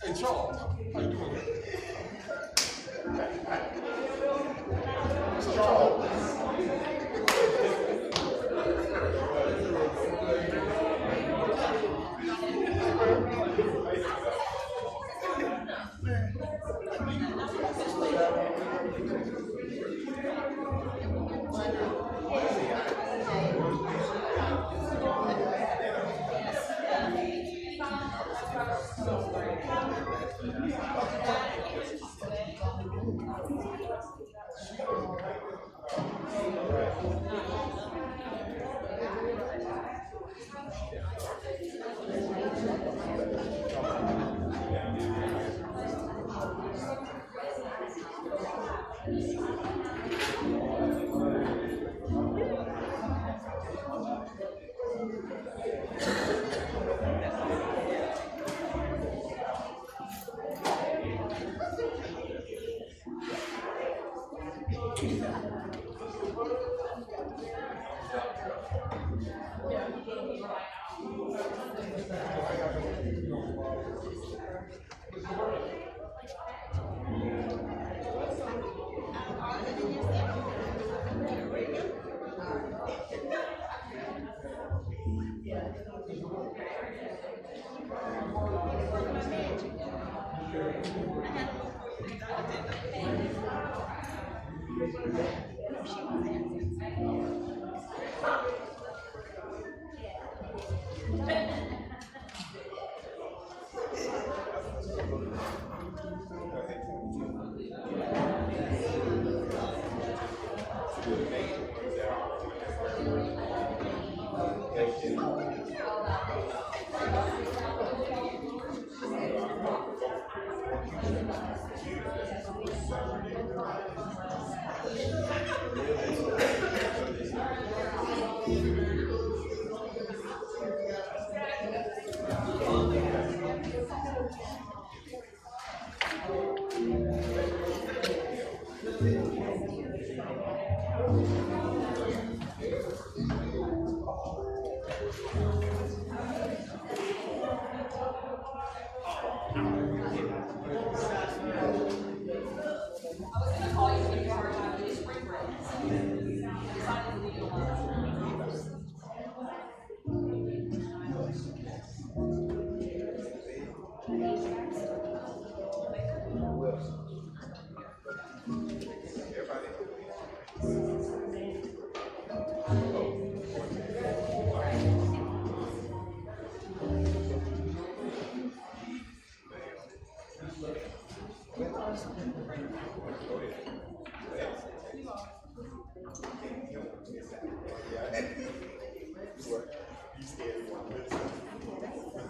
Hey Charles, how you doing? Charles.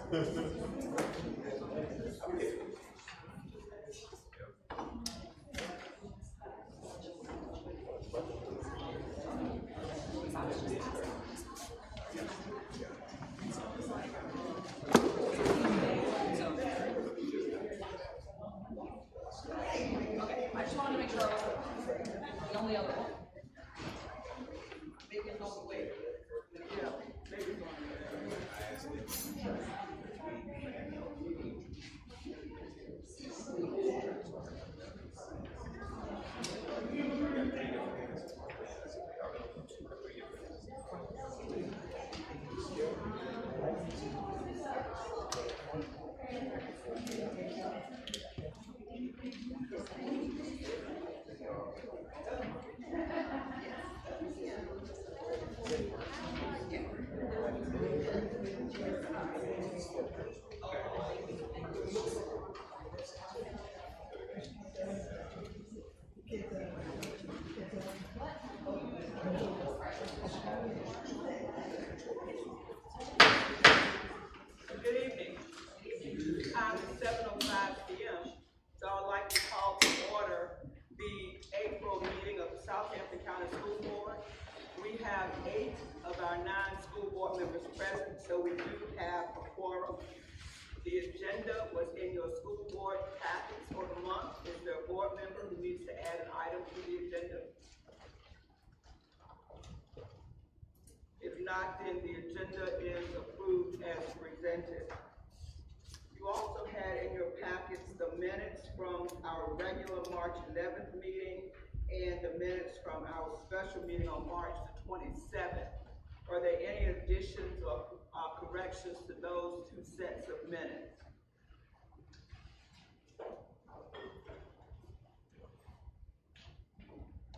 Okay, I just wanted to make sure I was the only other one. Maybe it's on the way. Yeah, maybe it's on Good evening. Time is 7:05 p.m. So I'd like to call to order the April meeting of the Southampton County School Board. We have 8 of our 9 school board members present, so we do have a quorum. The agenda was in your school board packets for the month. Is there a board member who needs to add an item to the agenda? If not, then the agenda is approved as presented. You also had in your packets the minutes from our regular March 11th meeting and the minutes from our special meeting on March the 27th. Are there any additions or corrections to those 2 sets of minutes?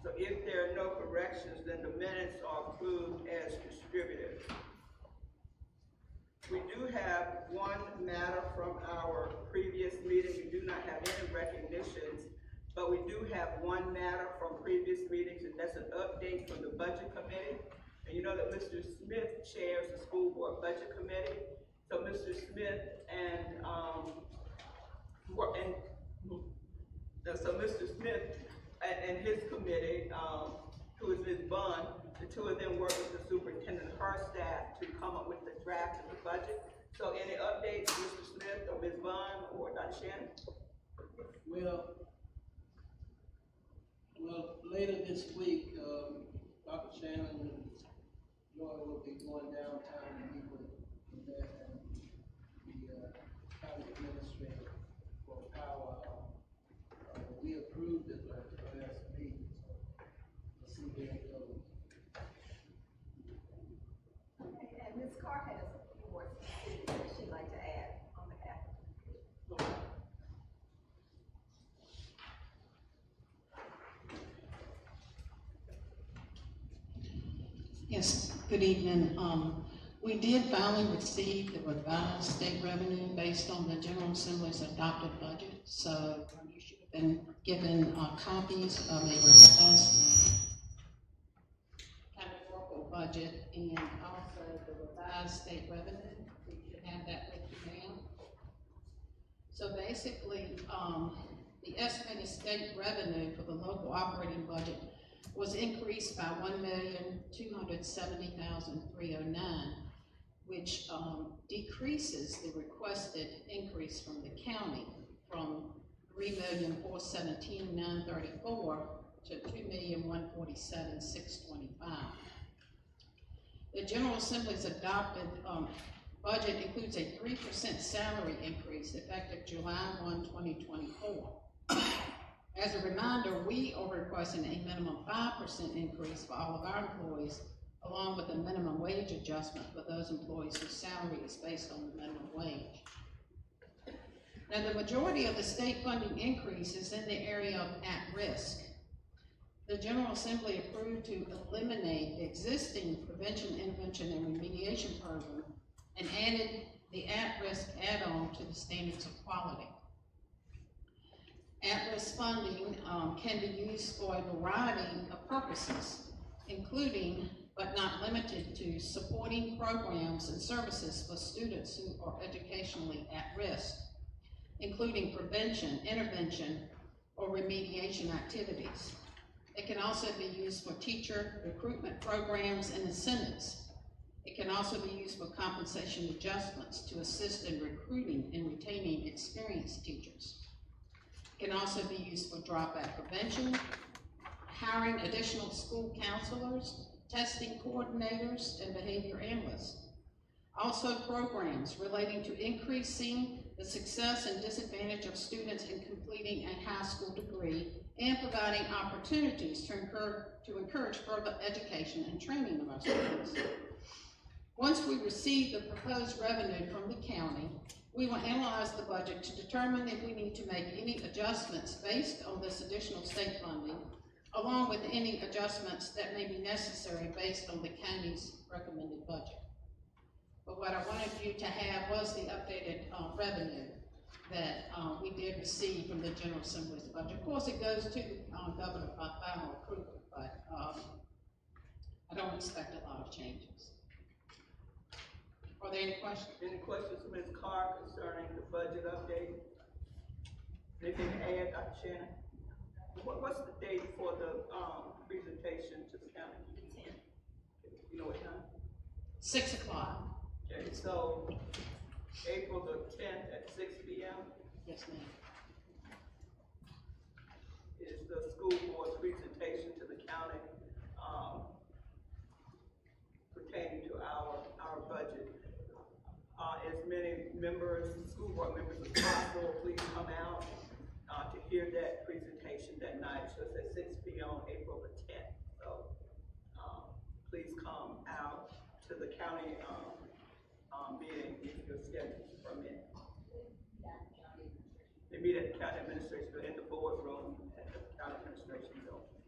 So if there are no corrections, then the minutes are approved as distributed. We do have one matter from our previous meeting. We do not have any recognitions, but we do have one matter from previous meetings, and that's an update from the Budget Committee. And you know that Mr. Smith chairs the School Board Budget Committee. So Mr. Smith so Mr. Smith and his committee, who is Ms. Bunn, the 2 of them work with the superintendent and her staff to come up with the draft of the budget. So any updates, Mr. Smith or Ms. Bunn or Dr. Shannon? Well, later this week, Dr. Shannon and Joy will be going downtown to meet with the county administrator for a powwow. We approved it at the last meeting, so we'll see where it goes. Okay, and Ms. Carr has a few more things that she'd like to add on behalf of the board. Yes, good evening. We did finally receive the revised state revenue based on the General Assembly's adopted budget. So you should have been given copies of a revised categorical budget and also the revised state revenue. You should have that with you now. So basically, the estimated state revenue for the local operating budget was increased by $1,270,309, which decreases the requested increase from the county from $3,417,934 to $2,147,625. The General Assembly's adopted budget includes a 3% salary increase effective July 1, 2024. As a reminder, we are requesting a minimum 5% increase for all of our employees, along with a minimum wage adjustment for those employees whose salary is based on the minimum wage. Now, the majority of the state funding increase is in the area of at-risk. The General Assembly approved to eliminate the existing prevention, intervention, and remediation program and added the at-risk add-on to the standards of quality. At-risk funding can be used for a variety of purposes, including, but not limited to, supporting programs and services for students who are educationally at risk, including prevention, intervention, or remediation activities. It can also be used for teacher recruitment programs and incentives. It can also be used for compensation adjustments to assist in recruiting and retaining experienced teachers. It can also be used for dropout prevention, hiring additional school counselors, testing coordinators, and behavior analysts. Also programs relating to increasing the success and disadvantage of students in completing a high school degree and providing opportunities to encourage further education and training of our students. Once we receive the proposed revenue from the county, we will analyze the budget to determine if we need to make any adjustments based on this additional state funding, along with any adjustments that may be necessary based on the county's recommended budget. But what I wanted you to have was the updated revenue that we did receive from the General Assembly's budget. Of course, it goes to the governor by final approval, but I don't expect a lot of changes. Are there any questions? Any questions for Ms. Carr concerning the budget update? Anything to add, Dr. Shannon? What's the date for the presentation to the county? The 10th. You know what time? 6 o'clock. Okay, so April the 10th at 6 p.m. Yes, ma'am. is the school board's presentation to the county pertaining to our budget. As many members, school board members as possible, please come out to hear that presentation that night. So it's at 6 p.m. on April the 10th. So please come out to the county meeting if your schedule permit. They meet at the county administration in the boardroom at the county administration building.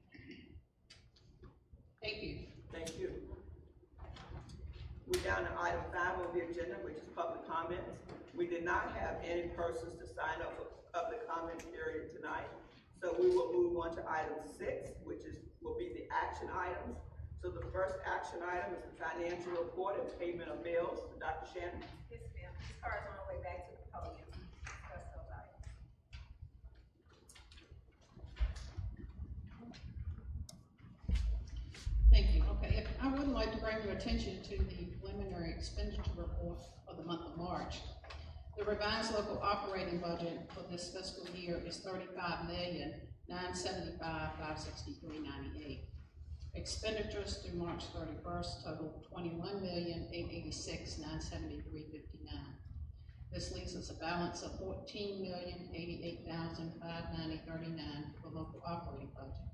Thank you. Thank you. We're down to item 5 on the agenda, which is public comments. We did not have any persons to sign up for public comment period tonight. So we will move on to item 6, which will be the action items. So the first action item is the financial report and payment of bills. Dr. Shannon. Yes, ma'am. Ms. Carr is on her way back to the podium to discuss those items. Thank you. Okay, I would like to bring your attention to the preliminary expenditure report for the month of March. The revised local operating budget for this fiscal year is $35,975,563.98. Expenditures through March 31st total $21,886,973.59. This leaves us a balance of $14,088,590.39 for local operating budget.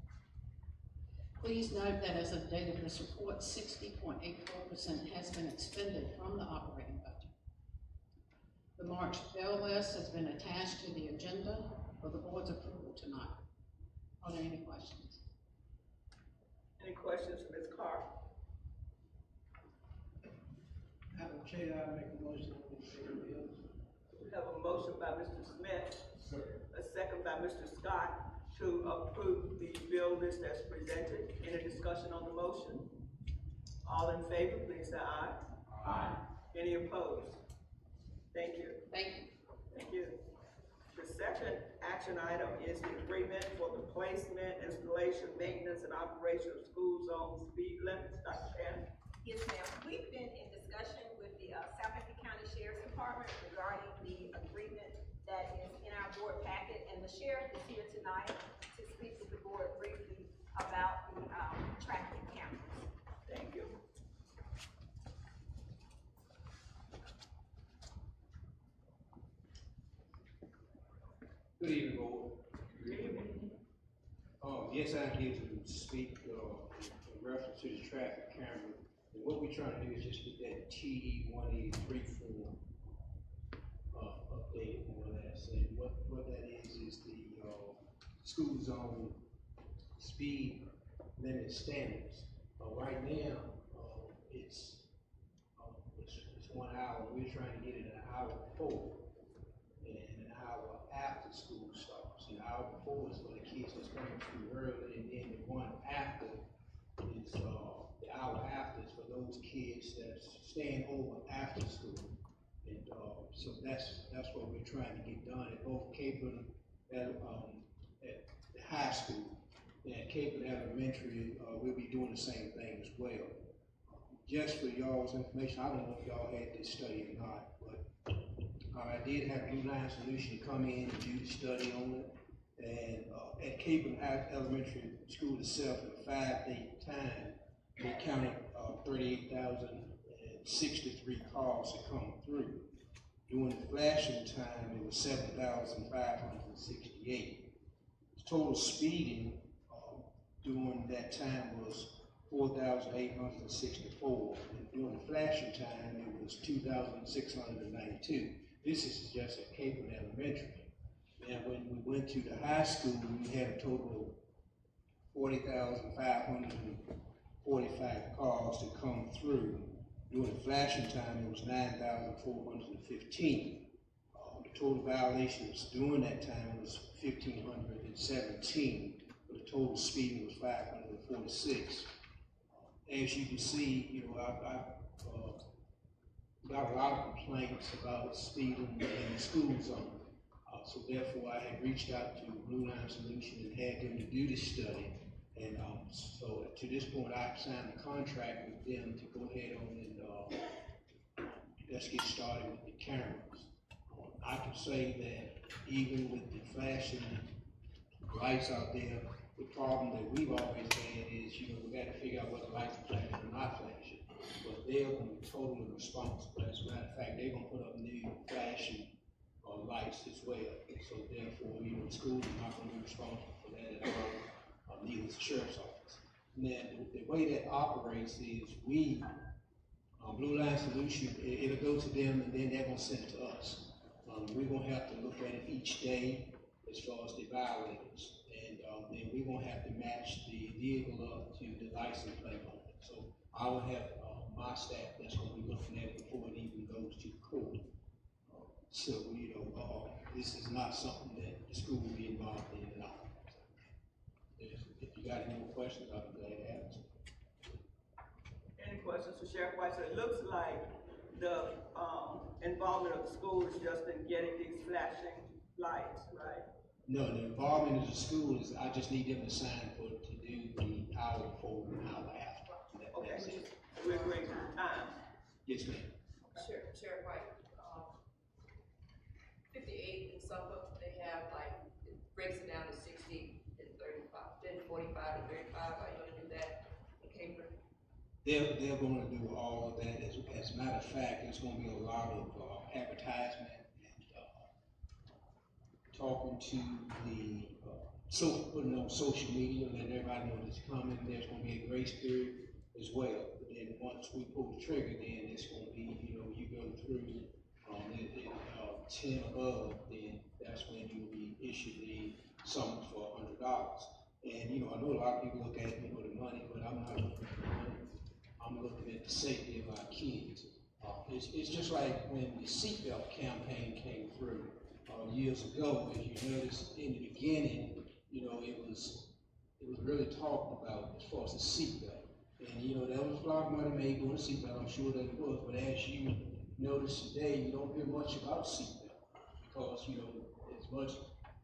Please note that as of date of this report, 60.84% has been expended from the operating budget. The March bill list has been attached to the agenda for the board's approval tonight. Are there any questions? Any questions for Ms. Carr? Madam Chair, I make a motion to pay the bills. We have a motion by Mr. Smith, a second by Mr. Scott to approve the bill list as presented. Any discussion on the motion? All in favor, please say aye. Aye. Any opposed? Thank you. Thank you. Thank you. The second action item is the agreement for the placement, installation, maintenance, and operation of school zone speed limits. Dr. Shannon? Yes, ma'am. We've been in discussion with the Southampton County Sheriff's Department regarding the agreement that is in our board packet, and the sheriff is here tonight to speak with the board briefly about the traffic cameras. Thank you. Good evening, board. Good evening. Yes, I'm here to speak in reference to the traffic camera. And what we're trying to do is just get that TD 183 form updated more or less. And what that is the school zone speed limit standards. Right now, it's 1 hour. We're trying to get it an hour before and an hour after school starts. The hour before is for the kids that's coming to school early, and then the one after is the hour after those kids that's staying over after school. And, so that's what we're trying to get done at both Cape and, at the high school. And at Cape and Elementary, we'll be doing the same thing as well. Just for y'all's information, I don't know if y'all had this study or not, but I did have Blue Line Solution come in and do the study on it. And at Cape and Elementary School itself, in a 5-day time, they counted 38,063 calls that come through. During the flashing time, it was 7,568. Total speeding during that time was 4,864. And during the flashing time, it was 2,692. This is just at Cape and Elementary. And when we went to the high school, we had a total of 40,545 calls to come through. During the flashing time, it was 9,415. The total violations during that time was 1,517, but the total speeding was 546. As you can see, I've got a lot of complaints about speeding in the school zone. So therefore, I had reached out to Blue Line Solution and had them to do this study. And so to this point, I've signed a contract with them to go ahead on and let's get started with the cameras. I can say that even with the flashing lights out there, the problem that we've always had is, we got to figure out whether lights are flashing or not flashing. But they're going to be totally responsible. As a matter of fact, they're going to put up new flashing lights as well. So therefore, the school is not going to be responsible for that at all, neither is the sheriff's office. Now, the way that operates is we, Blue Line Solution, it'll go to them and then they're going to send it to us. We're going to have to look at it each day as far as the violators. And then we're going to have to match the vehicle up to the license plate on it. So I will have my staff that's going to be looking at it before it even goes to the court. So, this is not something that the school will be involved in at all. If you got any more questions, I'll be glad to answer. Any questions for Sheriff White? So it looks like the involvement of the school is just in getting these flashing lights, right? No, the involvement of the school is, I just need them to sign to do the hour before and hour after. Okay, we're agreeing to the time. Yes, ma'am. Sheriff White, 58 in Suffolk, they have it breaks it down to 60 and 35, then 45 and 35. Are you gonna do that in Cambridge? They're going to do all of that. As a matter of fact, there's going to be a lot of advertisement and talking to the putting on social media, letting everybody know it's coming. There's going to be a grace period as well. But then once we pull the trigger, then it's going to be, you go through 10 above, then that's when you'll be issued the summons for $100. And I know a lot of people look at the money, but I'm not looking at the money. I'm looking at the safety of our kids. It's just like when the seatbelt campaign came through years ago. As you noticed in the beginning, it was really talked about as far as the seatbelt. And there was a lot of money made doing the seatbelt. I'm sure that it was. But as you notice today, you don't hear much about seatbelt because as much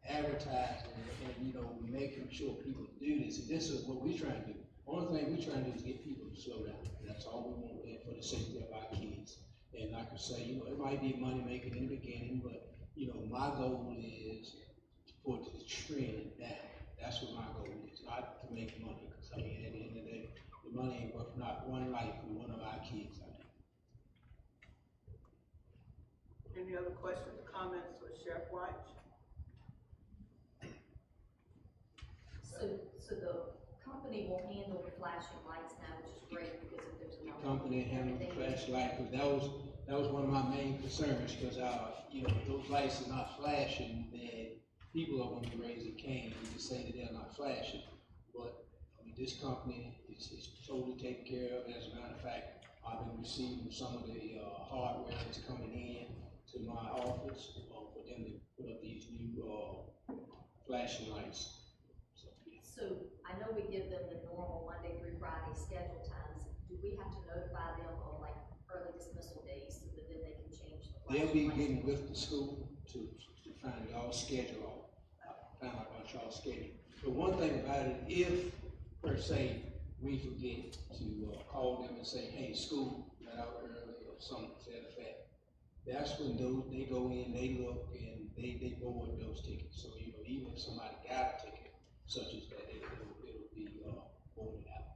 advertising and making sure people do this. And this is what we're trying to do. Only thing we're trying to do is get people to slow down. That's all we want for the safety of our kids. And like I say, it might be money making in the beginning, but my goal is to put the trend down. That's what my goal is, not to make money. Because at the end of the day, the money ain't worth not one life for one of our kids. Any other questions or comments for Sheriff White? So the company will handle the flashing lights now, which is great because if there's The company handled the flashlight, because that was one of my main concerns, because if those lights are not flashing, then people are going to raise a cane and just say that they're not flashing. But this company is totally taken care of. As a matter of fact, I've been receiving some of the hardware that's coming in to my office for them to put up these new flashing lights. So I know we give them the normal Monday through Friday schedule times. Do we have to notify They'll flashing be lights? getting with the school to find y'all schedule, find out about y'all schedule. But one thing about it, if, per se, we forget to, call them and say, hey, school, got out early, or something to that effect, that's when they go in, they look, and they board those tickets. So, even if somebody got a ticket, such as that, it'll be, boarded out.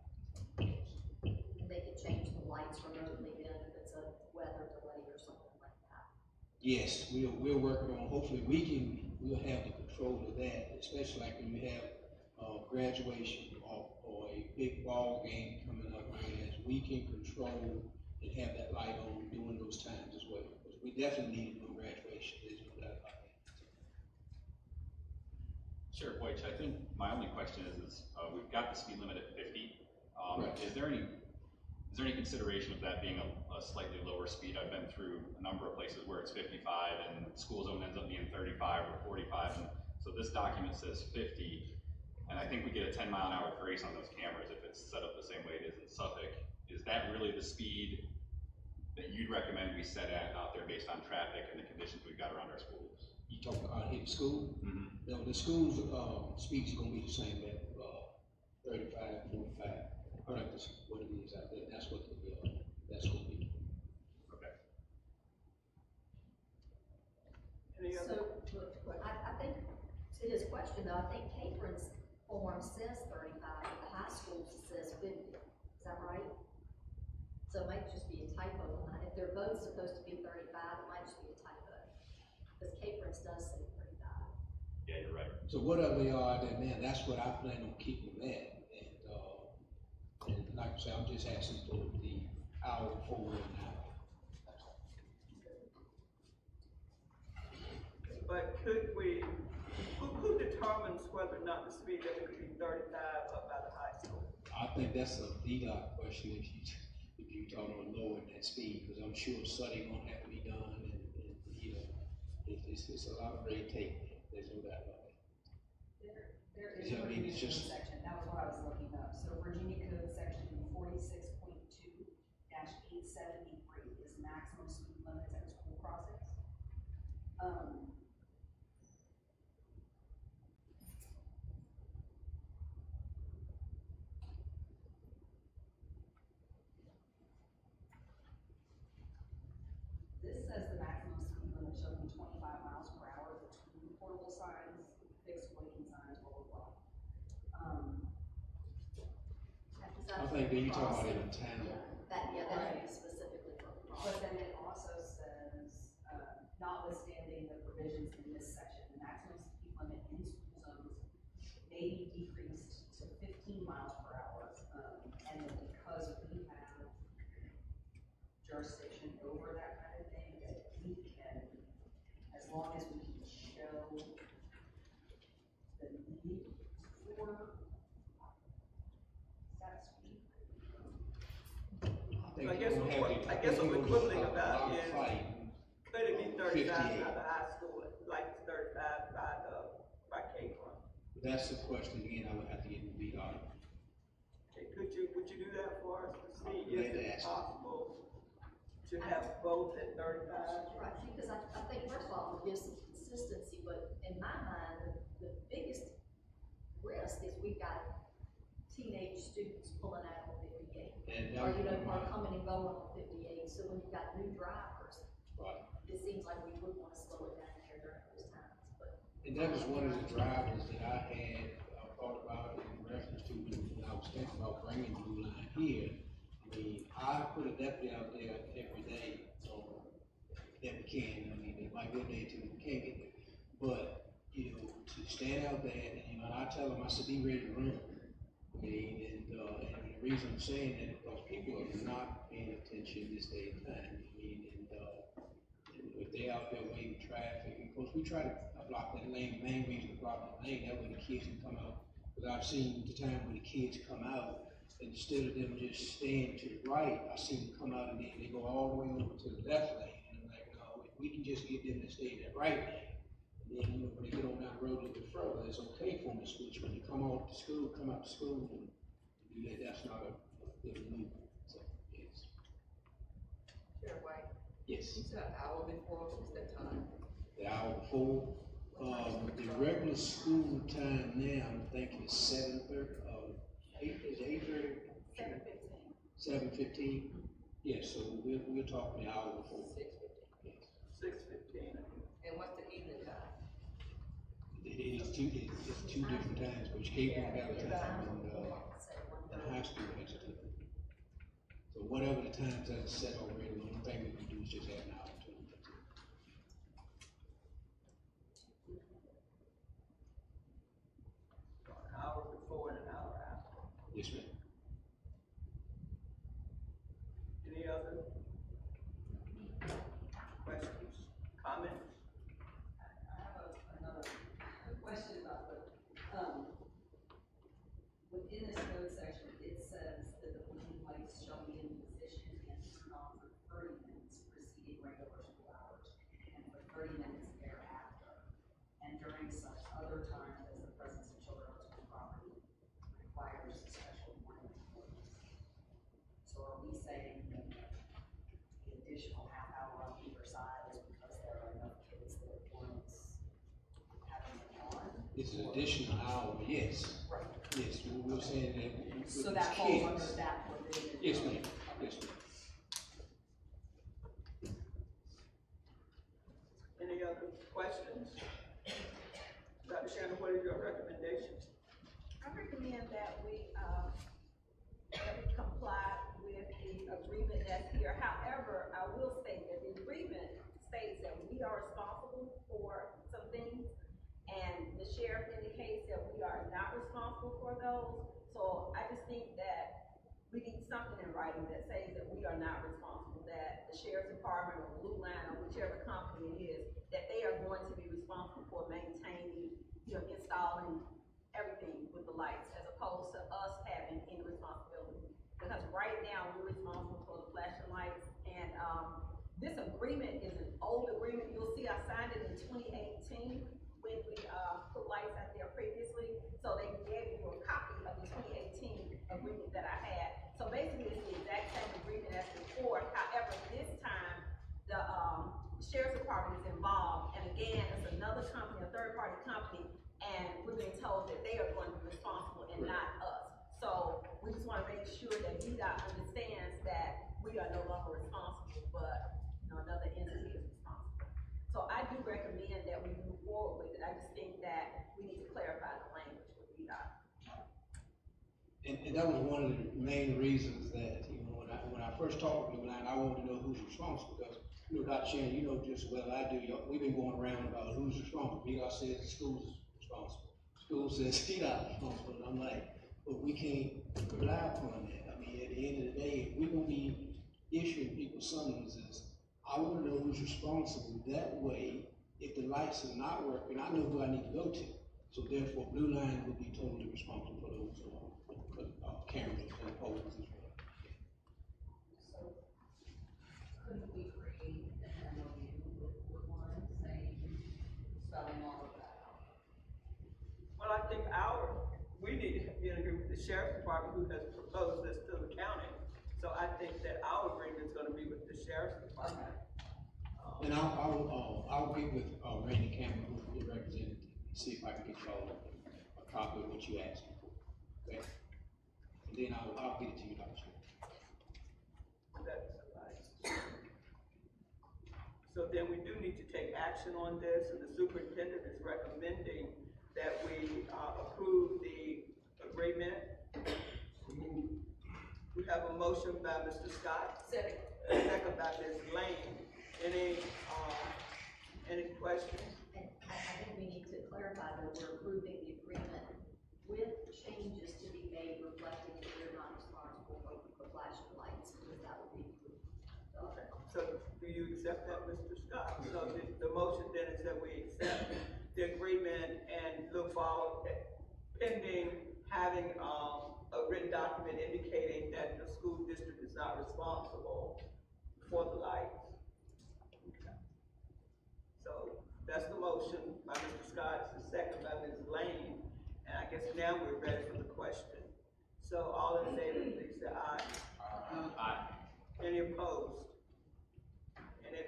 Yes. And they could change the lights remotely then if it's a weather delay or something like that. Yes, we're working on, hopefully we'll have the control of that, especially like when we have, graduation or a big ball game coming up, whereas we can control and have that light on during those times as well. Because we definitely need it on graduation, there's no doubt about that. Sheriff White, I think my only question is we've got the speed limit at 50. Right. Is there any consideration of that being a slightly lower speed? I've been through a number of places where it's 55 and school zone ends up being 35 or 45. And so this document says 50, and I think we get a 10-mile-an-hour grace on those cameras if it's set up the same way it is in Suffolk. Is that really the speed that you'd recommend we set out there based on traffic and the conditions we've got around our schools? You talking about here, the school? Mm-hmm. No, the school's, speeds are gonna be the same at, 35, 45. I like this, what it is out there, that's what that's gonna be. Okay. Any other? So, I think, to his question though, I think Catherine's form says 35, but the high school says 50, is that right? So it might just be a typo, if they're both supposed to be 35, it might just be a typo. Because Catherine's does say 35. Yeah, you're right. So whatever they are there now, that's what I plan on keeping that. And like I say, I'm just asking for the hour before and hour. But could we, who determines whether or not the speed limit could be 35 up by the high school? I think that's a VDOT question if you talk on lowering that speed, because I'm sure study gonna have to be done and it's a lot of red tape. There's no doubt about it. There is Yeah, I a mean, it's Virginia just- code section, that was what I was looking up. So Virginia Code section 46.2-873 is maximum speed limits at school crossings. This says the maximum speed limit shall be 25 miles per hour between portable signs, fixed blinking signs, blah, blah, blah. I think that you talking about in town. That would be specifically for the But then it also says, notwithstanding the provisions in this section, the maximum speed limit in school zones may be decreased to 15 miles per hour. And then because we have jurisdiction over that kind of thing, that we can, as long as we can show the need for that speed. I guess what we're quibbling about is, could it be 35 by the high school, like it's 35 by K-1? That's the question again, I would have to get in VDOT. Okay, would you do that for us to see Glad if to it's ask. possible to have both at 35? Right, because I think first of all, it gives some consistency, but in my mind, the biggest risk is we've got teenage students pulling out on 58. And that Or, would be or my- coming and going on 58, so when you've got new drivers, Right. it seems like we would want to slow it down here during those times, but. And that was one of the drivers that I had thought about in reference to when I was thinking about bringing the blue line here. I mean, I put a deputy out there every day, that we can. I mean, there might be a day or two we can't get there. But, to stand out there, and, I tell them, I said, be ready to run. I mean, and the reason I'm saying that is because people are not paying attention this day and time. I mean, and if they out there waiting traffic, of course, we try to block that lane. The main reason to block that lane, that way the kids can come out. Because I've seen the time when the kids come out, instead of them just staying to the right, I see them come out and they go all the way over to the left lane. And I'm like, no, if we can just get them to stay in that right lane. And then, when they get on down the road a little bit further, it's okay for them to switch. When you come out to school and do that, that's not a good move. So, yes. Sheriff White, Yes, You said an hour before, what's that time? the hour before. The regular school time now, I'm thinking is 7:30, is it 8:30? 7:15. 7:15? Yes, so we're talking the hour before. 6:15. Yes. 6:15. And what's the evening time? It's two different times, which catering got a time and high school has a time. So whatever the times that is set already, the only thing we can do is just add an hour to it. An hour before and an hour after. Yes, ma'am. Any other questions, comments? I have another question about within this code section, it says that the blinking lights shall be in position and turn on for 30 minutes preceding regular school hours, and for 30 minutes thereafter, and during such other times as the presence of children on school property requires special warning orders. So are we saying that the additional half hour on either side is because there are enough kids that warrants having it on? It's an additional hour, yes. Right. Yes, we're saying that with So these that falls under kids. that provision? Yes, ma'am. Yes, ma'am. Any other questions? Dr. Shannon, what is your recommendation? I recommend that we comply with the agreement that's here. However, I will state that the agreement states that we are responsible for some things, and the sheriff indicates that we are not responsible for those. So I just think that we need something in writing that says that we are not responsible, that the sheriff's department or Blue Line or whichever company it is, that they are going to be responsible for maintaining, installing everything with the lights, as opposed to us having any responsibility. Because right now, we're responsible for the flashing lights, and, this agreement is an old agreement. You'll see I signed it in 2018 when we, put lights out there previously. So they gave you a copy of the 2018 agreement that I had. So basically, it's the exact same agreement as before. However, this time, the, sheriff's department is involved, and again, it's another company, a third-party company, and we're being told that they are going to be responsible and not us. So we just wanna make sure that VDOT understands that we are no longer responsible, but, another entity is responsible. So I do recommend that we move forward with it. I just think that we need to clarify the language with VDOT. And that was one of the main reasons that, when I first talked with Blue Line, I wanted to know who's responsible, because, Dr. Shannon, you know just as well as I do, we've been going around about who's responsible. VDOT says the school's responsible. School says VDOT responsible, and I'm like, but we can't rely upon that. I mean, at the end of the day, if we're gonna be issuing people summonses, I wanna know who's responsible. That way, if the lights are not working, I know who I need to go to. So therefore, Blue Line will be totally responsible for those, cameras and poles as well. So couldn't we create an MOU with Blue Line saying, spelling all of that out? Well, I think we need to agree with the sheriff's department who has proposed this to the county. So I think that our agreement is gonna be with the sheriff's department. And I'll get with, Randy Campbell, who's the representative, and see if I can get y'all a copy of what you asked for. Okay? And then I'll get it to you, Dr. Shannon. That's right. So then we do need to take action on this, and the superintendent is recommending that we, approve the agreement. We have a motion by Mr. Scott, Second. second by Ms. Lane. Any questions? And I think we need to clarify that we're approving the agreement with changes to be made reflecting that we're not responsible for flashing lights, because that would be. So do you accept that, Mr. Scott? So the motion then is that we accept the agreement and look forward pending having, a written document indicating that the school district is not responsible for the lights. Okay. So that's the motion by Mr. Scott, it's the second by Ms. Lane, and I guess now we're ready for the question. So all in favor, please say aye. Aye. Any opposed? And it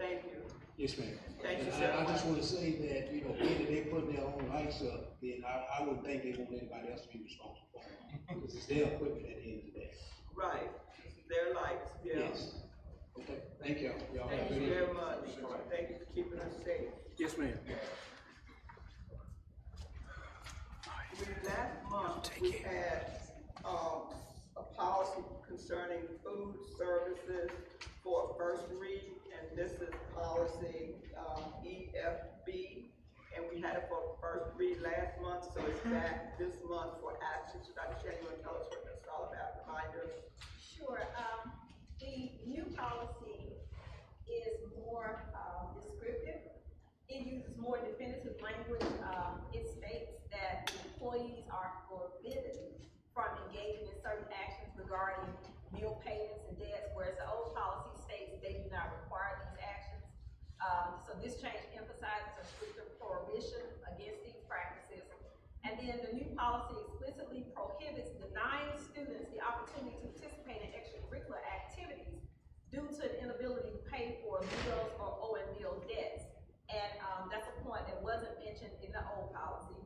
Thank you. Yes, ma'am. Thank you, And sir. I just wanna say that, you know, being that they put their own lights up, then I would think they want anybody else to be responsible for it. Because it's their equipment at the end of the day. Right, their lights, yeah. Yes. Okay, thank y'all. Y'all have a Thank good you evening. very much. Thank you for keeping us safe. Yes, ma'am. Last month, we had, a policy concerning food services for first read, and this is policy, EFB. And we had it for first read last month, so it's back this month for action. So Dr. Shannon, you wanna tell us what this is all about, remind us? Sure, the new policy is more, descriptive. It uses more definitive language. It states that employees are forbidden from engaging in certain actions regarding meal payments and debts, whereas the old policy states they do not require these actions. So this change emphasizes a stricter prohibition against these practices. And then the new policy explicitly prohibits denying students the opportunity to participate in extracurricular activities due to an inability to pay for meals or owing meal debts. And that's a point that wasn't mentioned in the old policy.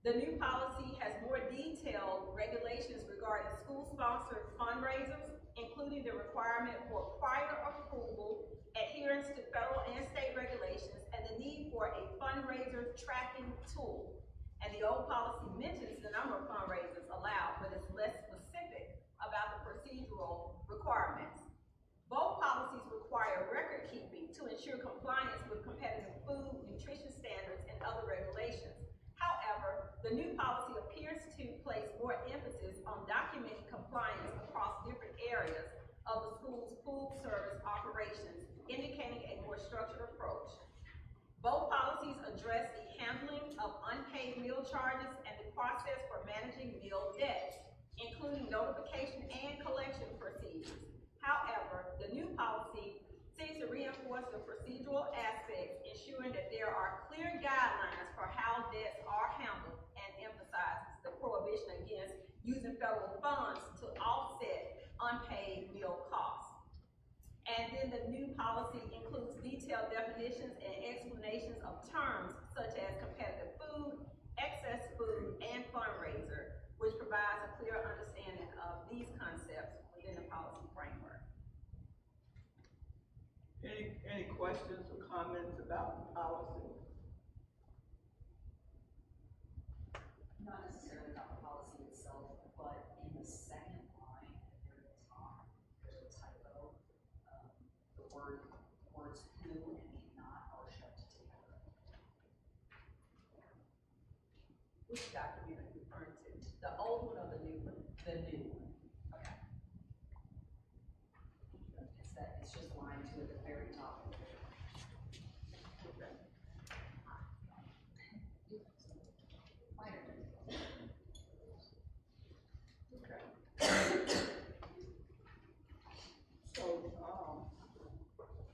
The new policy has more detailed regulations regarding school-sponsored fundraisers, including the requirement for prior approval, adherence to federal and state regulations, and the need for a fundraiser tracking tool. And the old policy mentions the number of fundraisers allowed, but it's less specific about the procedural requirements. Both policies require record keeping to ensure compliance with competitive food, nutrition standards, and other regulations. However, the new policy appears to place more emphasis on documenting compliance across different areas of the school's food service operations, indicating a more structured approach. Both policies address the handling of unpaid meal charges and the process for managing meal debts, including notification and collection procedures. However, the new policy seeks to reinforce the procedural aspects, ensuring that there are clear guidelines for how debts are handled, and emphasizes the prohibition against using federal funds to offset unpaid meal costs. And then the new policy includes detailed definitions and explanations of terms such as competitive food, excess food, and fundraiser, which provides a clear understanding of these concepts within the policy framework. Any questions or comments about the policy? Not necessarily about the policy itself, but in the second line at the very top, there's a typo. The words who and cannot are shoved together. Which document are you referring to? The old one or the new one? The new one. Okay. It's just line two at the very top. So,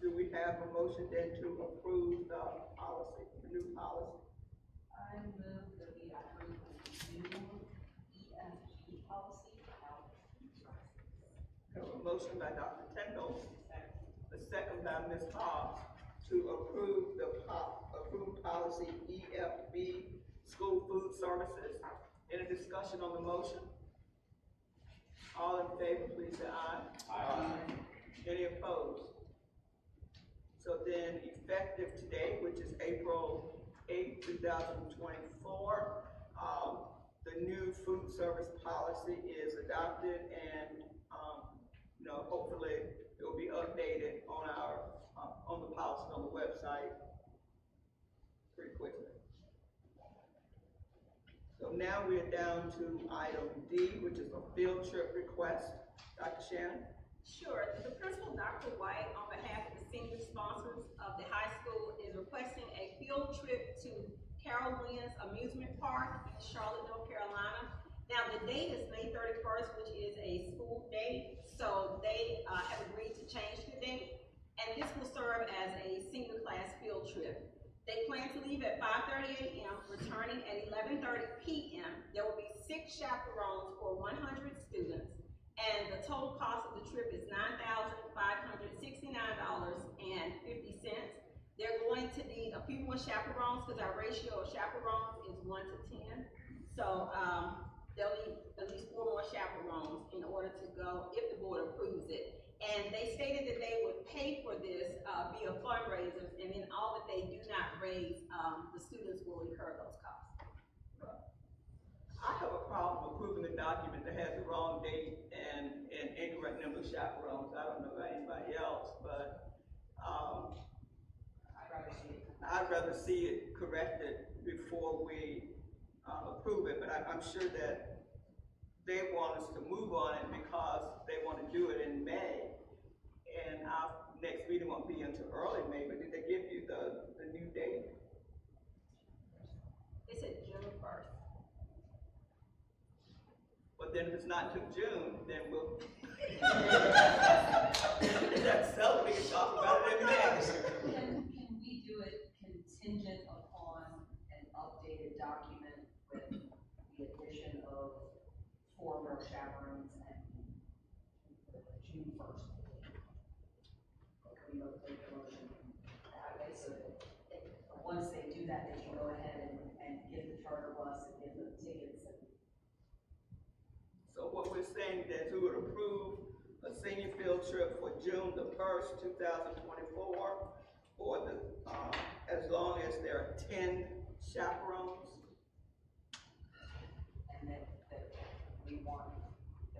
do we have a motion then to approve the policy, the new policy? I move that we approve the new EFG policy for health insurance. We have a motion by Dr. Kendall, a second by Ms. Hobbs, to approve the approved policy EFB, school food services. Any discussion on the motion? All in favor, please say aye. Aye. Any opposed? So then, effective today, which is April 8th, 2024, the new food service policy is adopted, and hopefully it will be updated on our on the policy on the website pretty quickly. So now we're down to item D, which is a field trip request. Dr. Shannon? Sure. The principal, Dr. White, on behalf of the senior sponsors of the high school, is requesting a field trip to Carol Lynn's Amusement Park in Charlotte, North Carolina. Now, the date is May 31st, which is a school day, so they have agreed to change the date, and this will serve as a senior class field trip. They plan to leave at 5:30 a.m., returning at 11:30 p.m. There will be 6 chaperones for 100 students, and the total cost of the trip is $9,569.50 more chaperones, because our ratio of chaperones is 1 to 10. So, they'll need at least 4 more chaperones in order to go, if the board approves it. And they stated that they would pay for this, via fundraisers, and then all that they do not raise, the students will incur those costs. I have a problem approving a document that has the wrong date and incorrect number of chaperones. I don't know about anybody else, but, I'd rather see it corrected before we, approve it, but I'm sure that they want us to move on it because they want to do it in May. And our next meeting won't be until early May, but did they give you the new date? They said June 1st. But then if it's not until June, then we'll. That's so we can talk about it in May. Can we do it contingent upon an updated document with the addition of 4 more chaperones and June 1st? Can we take the motion that way so that once they do that, they can go ahead and give the charter bus and give the tickets and. So what we're saying is we would approve a senior field trip for June the 1st, 2024, or the, as long as there are 10 chaperones. And that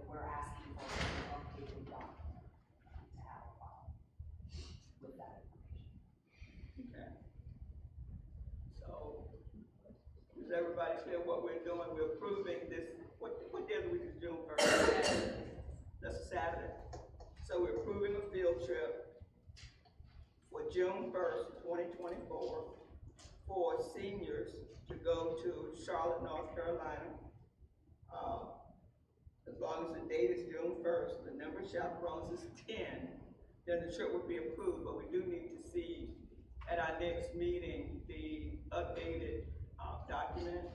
we're asking for an updated document to have a file with that information. Okay. So, does everybody clear what we're doing? We're approving this, what day of the week is June 1st? That's a Saturday. So we're approving a field trip for June 1st, 2024, for seniors to go to Charlotte, North Carolina. As long as the date is June 1st, the number of chaperones is 10, then the trip would be approved, but we do need to see at our next meeting the updated document.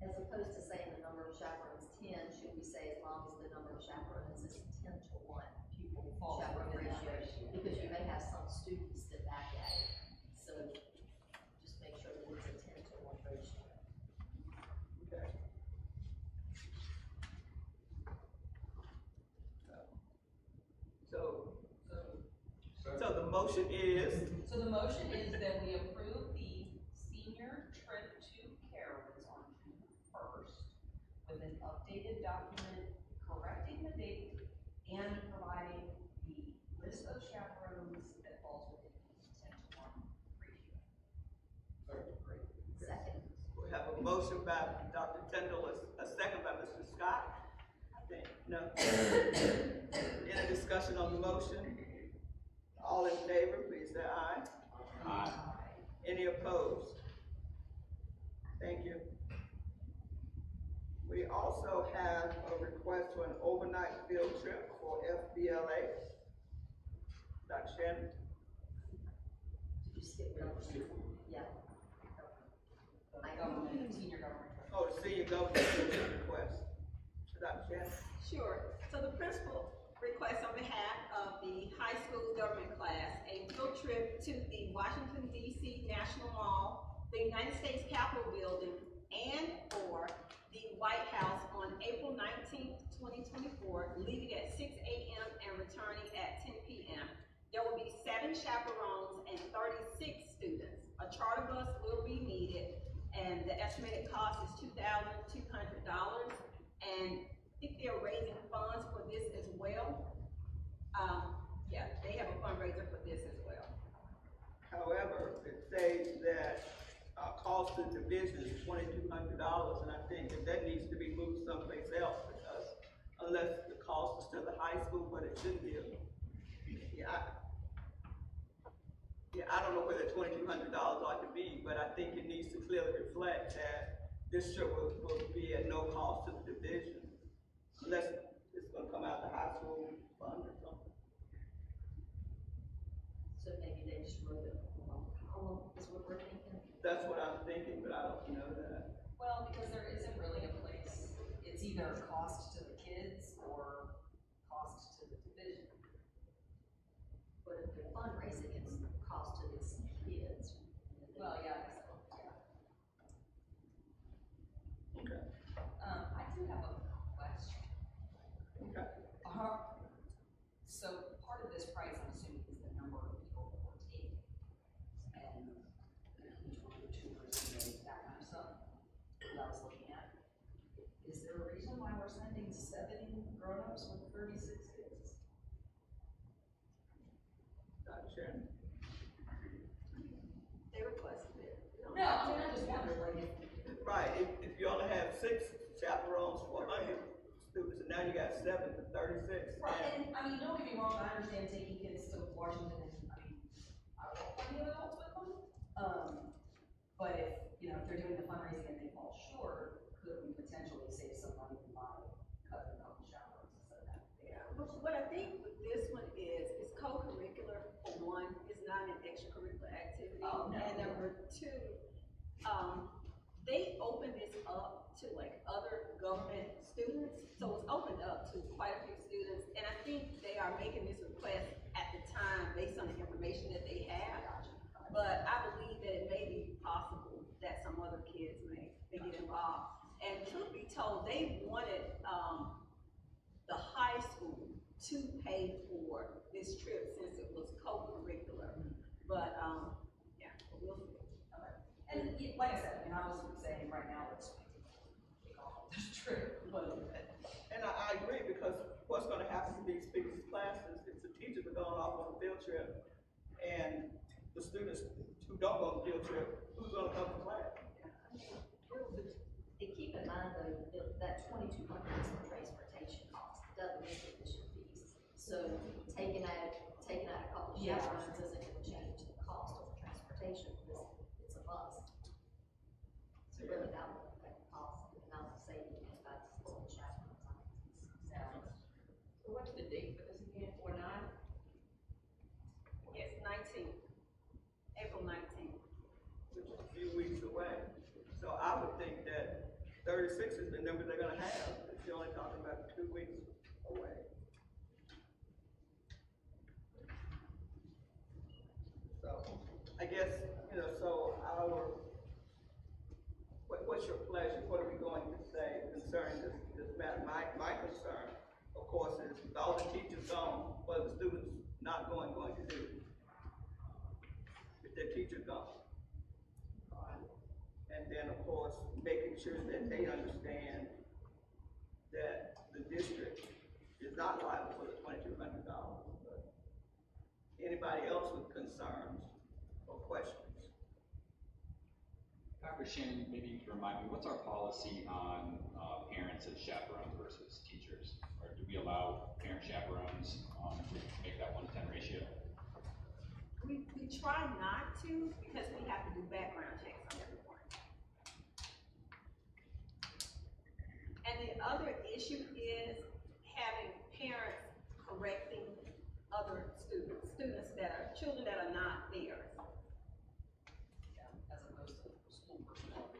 As opposed to saying the number of chaperones 10, should we say as long as the number of chaperones is 10 to 1 pupil chaperone ratio? Because you may have some students that back at it, so just make sure that it's a 10 to 1 ratio. Okay. So the motion is, So the motion is that we approve the senior trip to Carowinds on June 1st with an updated document correcting the date and providing the list of chaperones that falls within the 10 to 1 ratio. Second. we have a motion by Dr. Tyndall, a second by Mr. Scott. I think, no. Any discussion on the motion? All in favor, please say aye. Aye. Any opposed? Thank you. We also have a request for an overnight field trip for FBLA. Dr. Shannon? Did you skip number? Yeah. Government, senior government. Oh, the senior government field trip request. Dr. Shannon? Sure. So the principal requests on behalf of the high school government class a field trip to the Washington, D.C. National Mall, the United States Capitol Building, and/or the White House on April 19th, 2024, leaving at 6 a.m. and returning at 10 p.m. There will be 7 chaperones and 36 students. A charter bus will be needed, and the estimated cost is $2,200. And I think they're raising funds for this as well. Yeah, they have a fundraiser for this as well. However, it says that cost of division is $2,200, and I think that needs to be moved someplace else because unless the cost is to the high school, but it shouldn't be. I don't know where the $2,200 ought to be, but I think it needs to clearly reflect that this trip will be at no cost to the division, unless it's going to come out of the high school fund or something. So maybe they just wrote it on the column, is what we're thinking. That's what I'm thinking, but I don't know that. Well, because there isn't really a place. It's either cost to the kids or cost to the division. But if they're fundraising, it's cost to the kids. Well, now you got 7 to 36. Right, and, I mean, don't get me wrong, I understand taking kids to Washington, and, I mean, I want plenty of adults with them. But if, you know, if they're doing the fundraising and they fall short, could we potentially save some money by cutting out the chaperones instead of that? Yeah, what I think with this one is, it's co-curricular, for one, it's not an extracurricular activity. Oh, no. And number two, they opened this up to like other government students, so it's opened up to quite a few students, and I think they are making this request at the time based on the information that they have. But I believe that it may be possible that some other kids may get involved. And truth be told, they wanted, the high school to pay for this trip since it was co-curricular. But, yeah, we'll see. And like I said, I mean, I was saying right now, it's take off this trip, but. And I agree, because what's gonna happen to these people's classes if the teachers are going off on a field trip and the students who don't go on the field trip, who's gonna come to class? And keep in mind though, that 2,200 is for transportation costs, doesn't include tuition fees. So taking out a couple of Yeah. chaperones isn't gonna change the cost of the transportation, because it's a bus. So really that would affect the cost, and not the saving about the full chaperones. So what's the date for this again, 4/9? Yes, 19th, April 19th. Which is a few weeks away. So I would think that 36 is the number they're gonna have, if you're only talking about 2 weeks away. So, I guess, you know, so what's your pleasure? What are we going to say concerning this matter? My concern, of course, is with all the teachers gone, what are the students not going to do? If their teacher's gone. And then, of course, making sure that they understand that the district is not liable for the $2,200. But anybody else with concerns or questions? Dr. Shannon, maybe you can remind me, what's our policy on parents as chaperones versus teachers? Or do we allow parent chaperones to make that 1-to-10 ratio? We try not to, because we have to do background checks on everyone. And the other issue is having parents correcting other students that are, children that are not theirs. As opposed to school personnel.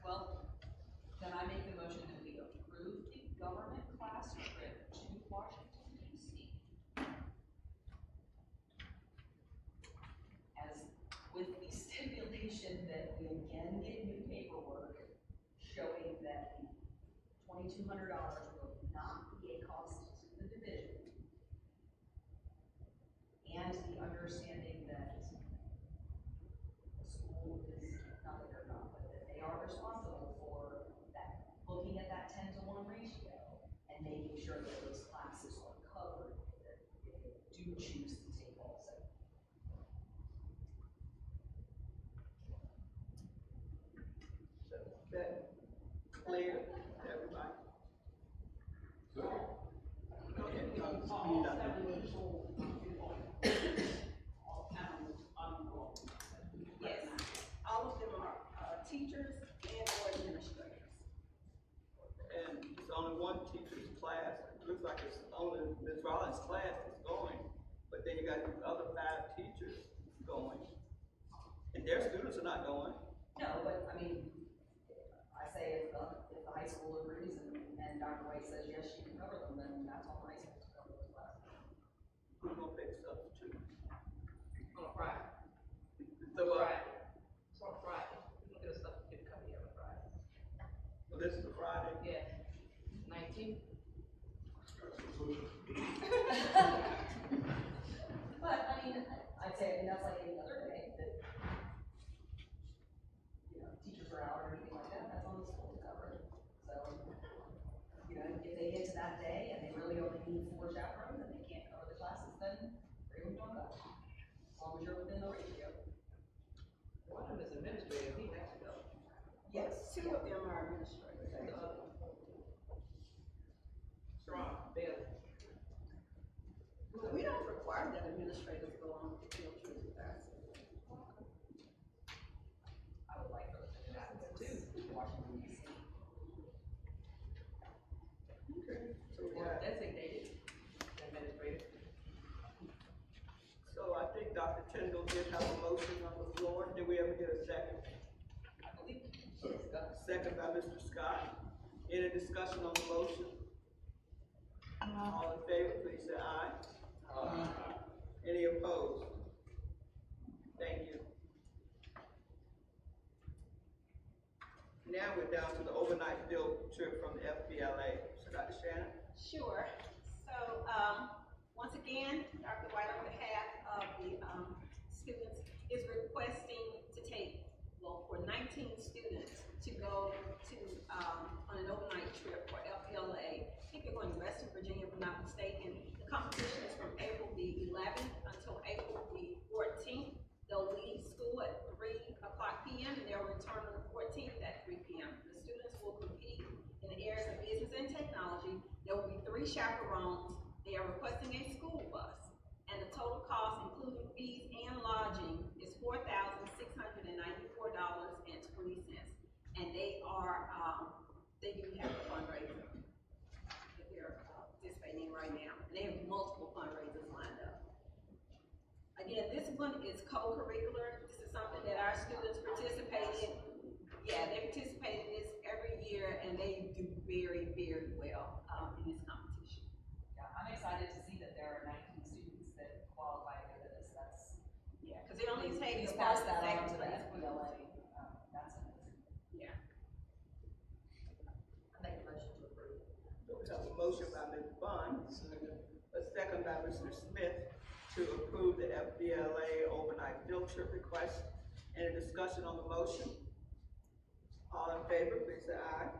Well, then I make the motion that we approve the government class trip to Washington, D.C. As with the stipulation that we again get new paperwork showing that the $2,200 will not be a cost to the division. And the understanding that the school is, not that they're not, but that they are responsible for that, looking at that 10-to-1 ratio and making sure that those classes are covered, that if they do choose to take also. So, is that clear to everybody? Go ahead. Yes, all of them are teachers and or administrators. And it's only one teacher's class. It looks like it's only Ms. Rollins' class is going, but then you got these other 5 teachers going. And their students are not going. No, but I mean, I say if the high school agrees and Dr. White says, yes, she can cover them, then that's all the high school to cover those classes. Who's gonna pick substitute? On a Friday. So, Friday. It's on a Friday. We can get a substitute come here on Friday. well, this is a Friday. Yeah. 19th. But, I mean, I'd say, I mean, that's like any other day that, you know, teachers are out or anything like that, that's on the school to cover. So, you know, if they get to that day and they really only need 4 chaperones and they can't cover the classes, then bring them to us. As long as you're within the ratio. One of them is administrative, he has to go. Yes. Tyndall did have a motion on the floor. Did we ever get a second? Second by Mr. Scott. Any discussion on the motion? All in favor, please say aye. Any opposed? Thank you. Now we're down to the overnight field trip from the FBLA. So Dr. Shannon? Sure. So, once again, Dr. White, on behalf of the, students, is requesting to take, well, for 19 students to go to, on an overnight trip for FBLA. I think they're going to Western Virginia, if I'm not mistaken. The competition is from April the 11th until April the 14th. They'll leave school at 3:00 p.m. and they'll return on the 14th at 3 p.m. The students will compete in the areas of business and technology. There will be 3 chaperones. They are requesting a school bus, and the total cost, including fees and lodging, is $4,694.20. And they are, they do have a fundraiser that they're participating in right now. And they have multiple fundraisers lined up. Again, this one is co-curricular. This is something that our students participate in. Yeah, they participate in this every year, and they do very, very well in this competition. Yeah, I'm excited to see that there are 19 students that qualify to go to this. That's, Yeah, because they only take please the pass first and that on second to the place. FBLA. That's amazing. Yeah. I make a motion to approve. So we have a motion by Ms. Bond, a second by Mr. Smith to approve the FBLA overnight field trip request. Any discussion on the motion? All in favor, please say aye.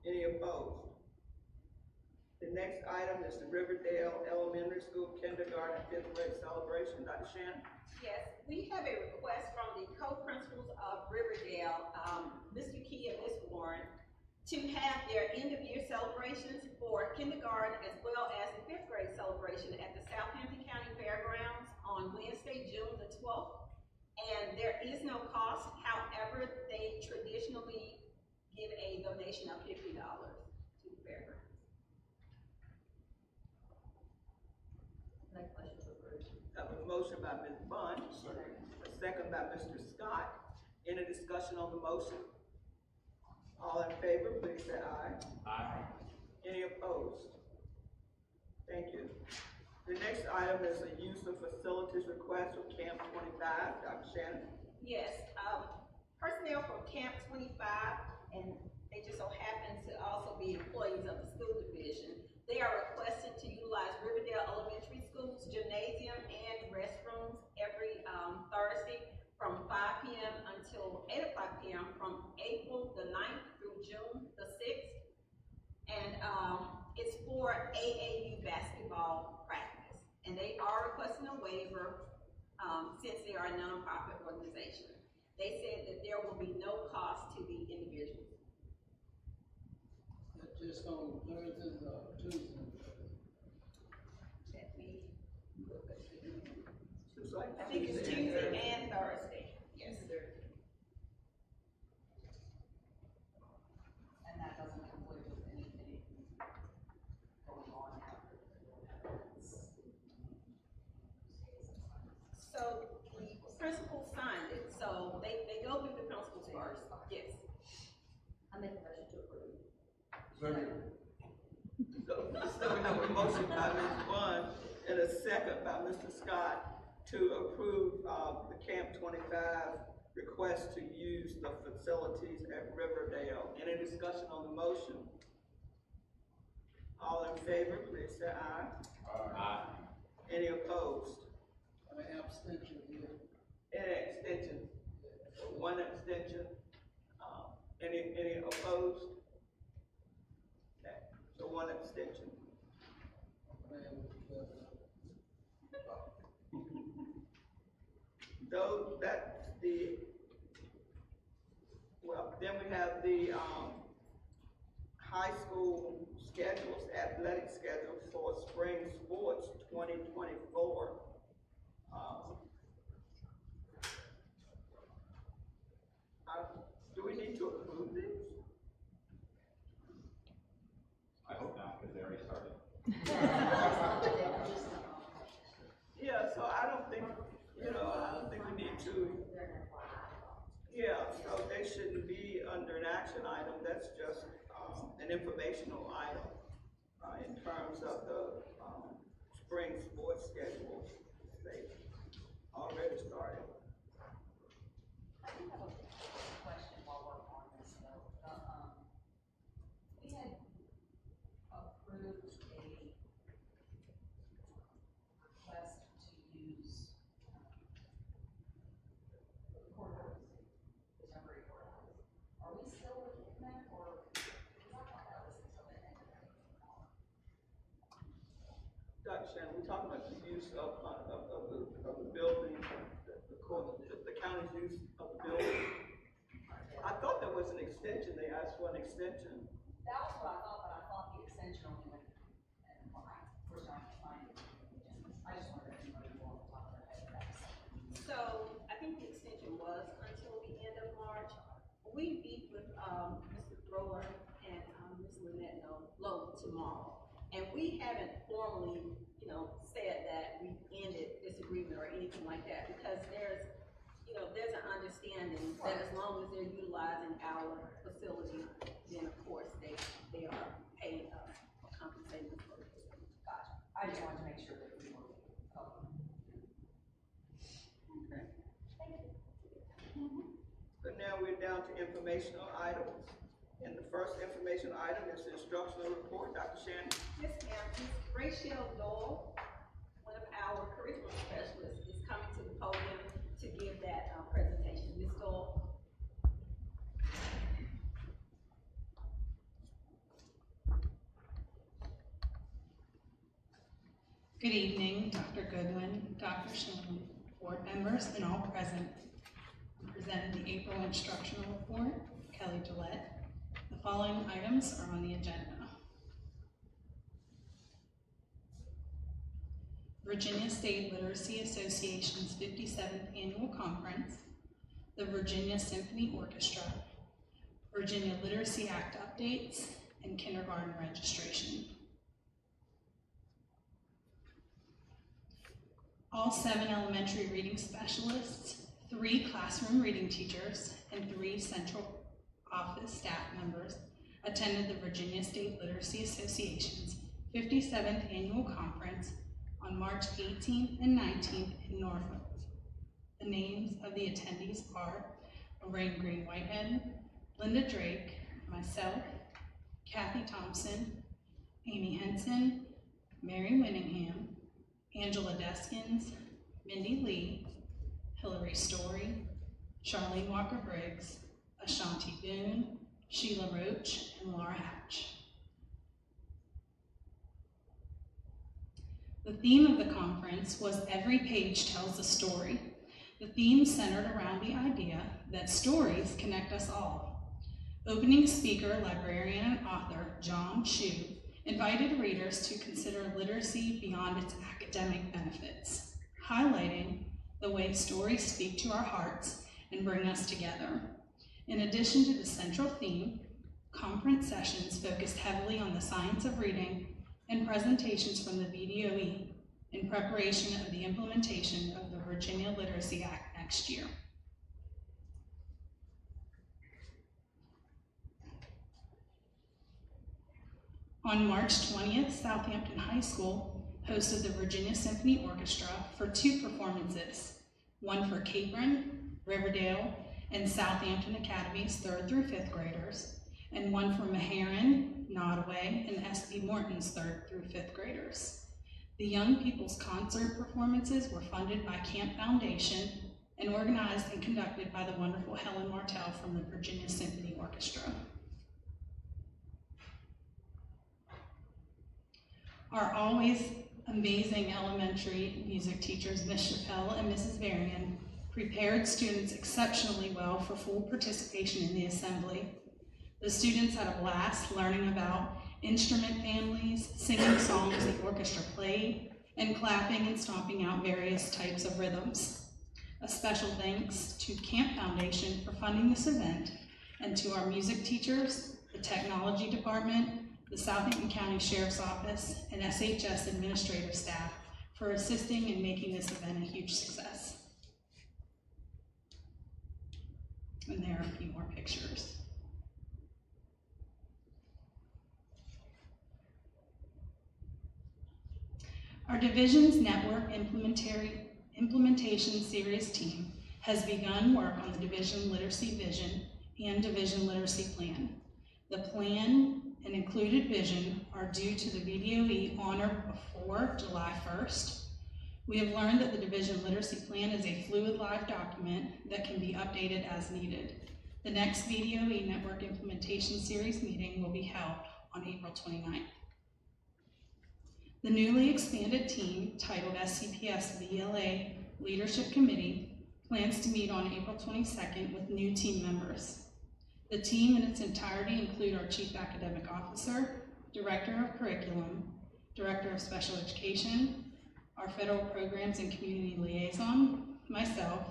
Any opposed? The next item is the Riverdale Elementary School Kindergarten 5th grade celebration. Dr. Shannon? Yes, we have a request from the co-principals of Riverdale, Mr. Key and Ms. Warren, to have their end-of-year celebrations for kindergarten as well as the 5th grade celebration at the Southampton County Fairgrounds on Wednesday, June the 12th. And there is no cost. However, they traditionally give a donation of $50 to the fairgrounds. Make a motion to approve. I have a motion by Ms. Bond, a second by Mr. Scott. Any discussion on the motion? All in favor, please say aye. Any opposed? Thank you. The next item is a use of facilities request for Camp 25. Dr. Shannon? Yes, personnel from Camp 25, and they just so happen to also be employees of the school division. They are requesting to utilize Riverdale Elementary School's gymnasium and restrooms every Thursday from 5 p.m. until 8:00 p.m. from April the 9th through June the 6th. And it's for AAU basketball practice. And they are requesting a waiver since they are a nonprofit organization. They said that there will be no cost to the individuals. That's just on Thursdays or Tuesdays. Let me look at the, It's like I think it's Tuesday and Thursday. Yes. And that doesn't conflict with anything going on after So the principal signed it, so they go through the principals first, yes. I make a motion to approve. So we have a motion by Ms. Bond and a second by Mr. Scott to approve the Camp 25 request to use the facilities at Riverdale. Any discussion on the motion? All in favor, please say aye. Any opposed? An abstention here. Any abstention? One abstention. Any opposed? Okay, so one abstention. Those, that's the, well, then we have the, high school schedules, athletic schedules for spring sports 2024. Do we need to approve these? I hope not, because they already started. Yeah, so I don't think, Dr. Shannon, we're talking about the use of the building, the county's use of the building. I thought there was an extension, they asked for an extension. That was what I thought, but I thought the extension only went, and well, of course, I can find it. I just wanted everybody to know off the top of their head what that was. So I think the extension was until the end of March. We meet with, Mr. Thrower and, Ms. Lynette Lowe tomorrow. And we haven't formally, said that we ended this agreement or anything like that, because there's an understanding that as long as they're utilizing our facility, then of course they are paying us or compensating us for it. Gotcha. I just wanted to make sure that we were, So now we're down to informational items. And the first informational item is the instructional report. Dr. Shannon? Yes, ma'am. Ms. Rachel Dole, one of our curriculum specialists, is coming to the podium to give that presentation. Ms. Dole? Good evening, Dr. Goodwin, Dr. Shannon, board members, and all present. Presented the April instructional report, Kelly Gillette. The following items are on the agenda. Virginia State Literacy Association's 57th Annual Conference, the Virginia Symphony Orchestra, Virginia Literacy Act updates, and kindergarten registration. All 7 elementary reading specialists, 3 classroom reading teachers, and 3 central office staff members attended the Virginia State Literacy Association's 57th Annual Conference on March 18th and 19th in Norfolk. The names of the attendees are Lorraine Green Whitehead, Linda Drake, myself, Kathy Thompson, Amy Henson, Mary Winningham, Angela Deskins, Mindy Lee, Hillary Story, Charlene Walker-Briggs, Ashanti Boone, Sheila Roach, and Laura Hatch. The theme of the conference was Every Page Tells a Story. The theme centered around the idea that stories connect us all. Opening speaker, librarian, and author John Chu invited readers to consider literacy beyond its academic benefits, highlighting the way stories speak to our hearts and bring us together. In addition to the central theme, conference sessions focused heavily on the science of reading and presentations from the VDOE in preparation of the implementation of the Virginia Literacy Act next year. On March 20th, Southampton High School hosted the Virginia Symphony Orchestra for 2 performances, one for Capron, Riverdale, and Southampton Academy's 3rd through 5th graders, and one for Meharon, Nottoway, and S.B. Morton's 3rd through 5th graders. The Young People's concert performances were funded by Camp Foundation and organized and conducted by the wonderful Helen Martell from the Virginia Symphony Orchestra. Our always amazing elementary music teachers, Ms. Chappelle and Mrs. Varian, prepared students exceptionally well for full participation in the assembly. The students had a blast learning about instrument families, singing songs the orchestra played, and clapping and stomping out various types of rhythms. A special thanks to Camp Foundation for funding this event, and to our music teachers, the technology department, the Southampton County Sheriff's Office, and SHS administrative staff for assisting in making this event a huge success. And there are a few more pictures. Our Division's Network Implementation Series team has begun work on the Division Literacy Vision and Division Literacy Plan. The plan and included vision are due to the VDOE on or before July 1st. We have learned that the Division Literacy Plan is a fluid live document that can be updated as needed. The next VDOE Network Implementation Series meeting will be held on April 29th. The newly expanded team, titled SCPS VLA Leadership Committee, plans to meet on April 22nd with new team members. The team in its entirety include our Chief Academic Officer, Director of Curriculum, Director of Special Education, our Federal Programs and Community Liaison, myself,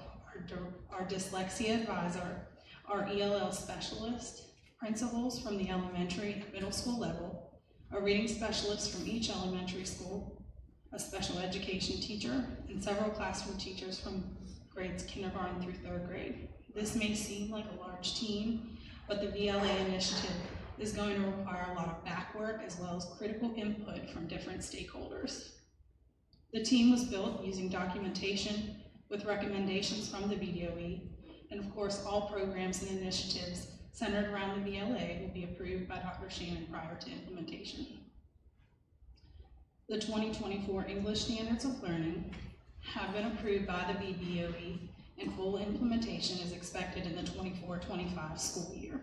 our Dyslexia Advisor, our ELL Specialist, principals from the elementary and middle school level, a reading specialist from each elementary school, a special education teacher, and several classroom teachers from grades kindergarten through 3rd grade. This may seem like a large team, but the VLA initiative is going to require a lot of back work as well as critical input from different stakeholders. The team was built using documentation with recommendations from the VDOE, and of course all programs and initiatives centered around the VLA will be approved by Dr. Shannon prior to implementation. The 2024 English Standards of Learning have been approved by the VDOE, and full implementation is expected in the 24-25 school year.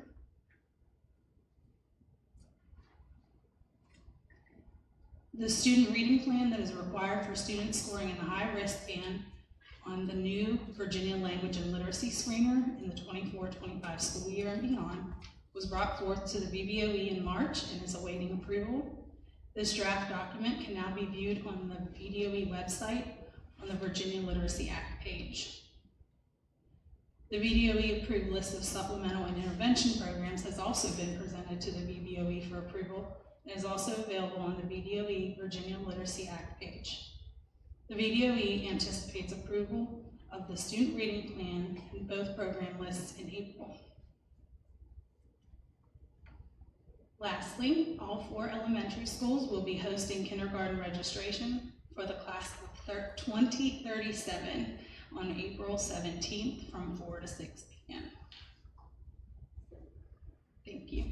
The student reading plan that is required for students scoring in the high-risk band on the new Virginia Language and Literacy Screener in the 24-25 school year and beyond was brought forth to the VBOE in March and is awaiting approval. This draft document can now be viewed on the VDOE website on the Virginia Literacy Act page. The VDOE approved list of supplemental and intervention programs has also been presented to the VBOE for approval and is also available on the VDOE Virginia Literacy Act page. The VDOE anticipates approval of the student reading plan in both program lists in April. Lastly, all 4 elementary schools will be hosting kindergarten registration for the class of 2037 on April 17th from 4 to 6 p.m. Thank you.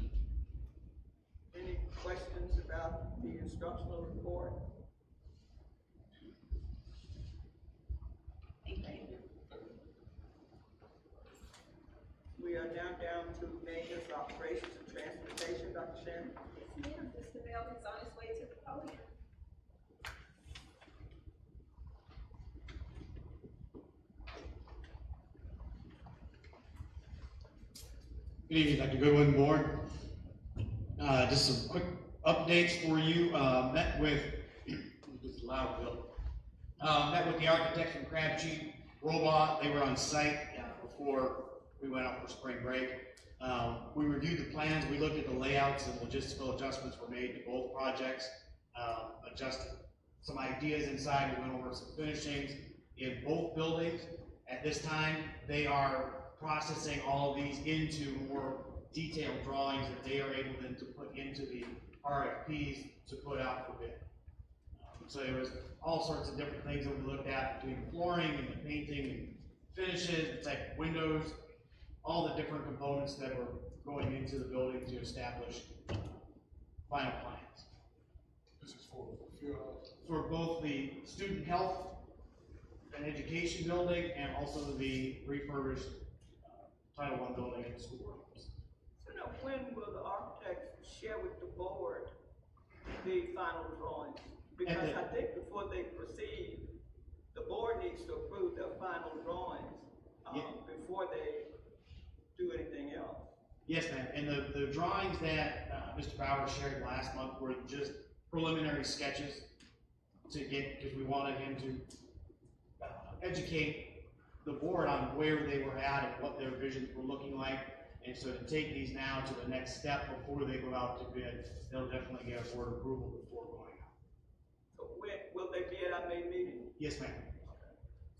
Any questions about the instructional report? Thank you. We are now down to maintenance, operations, and transportation. Dr. Shannon? Yes, ma'am. Mr. Bell is on his way to the podium. Good evening, Dr. Goodwin, board. Just some quick updates for you. Met with, just loud, Bill. Met with the architects from Crabtree Robot. They were on site before we went out for spring break. We reviewed the plans. We looked at the layouts and logistical adjustments were made to both projects. Adjusted some ideas inside. We went over some finishings in both buildings. At this time, they are processing all of these into more detailed drawings that they are able then to put into the RFPs to put out for bid. So there was all sorts of different things that we looked at between the flooring and the painting and finishes, the type of windows, all the different components that were going into the building to establish final plans. This is for the field house. For both the student health and education building and also the refurbished Title I building at the school rooms. So now, when will the architects share with the board the final drawings? Because I think before they proceed, the board needs to approve their final drawings before they do anything else. Yes, ma'am. And the drawings that Mr. Bauer shared last month were just preliminary sketches to get, because we wanted him to educate the board on where they were at and what their visions were looking like. And so to take these now to the next step before they go out to bid, they'll definitely get board approval before going out. So when will they be at our May meeting? Yes, ma'am.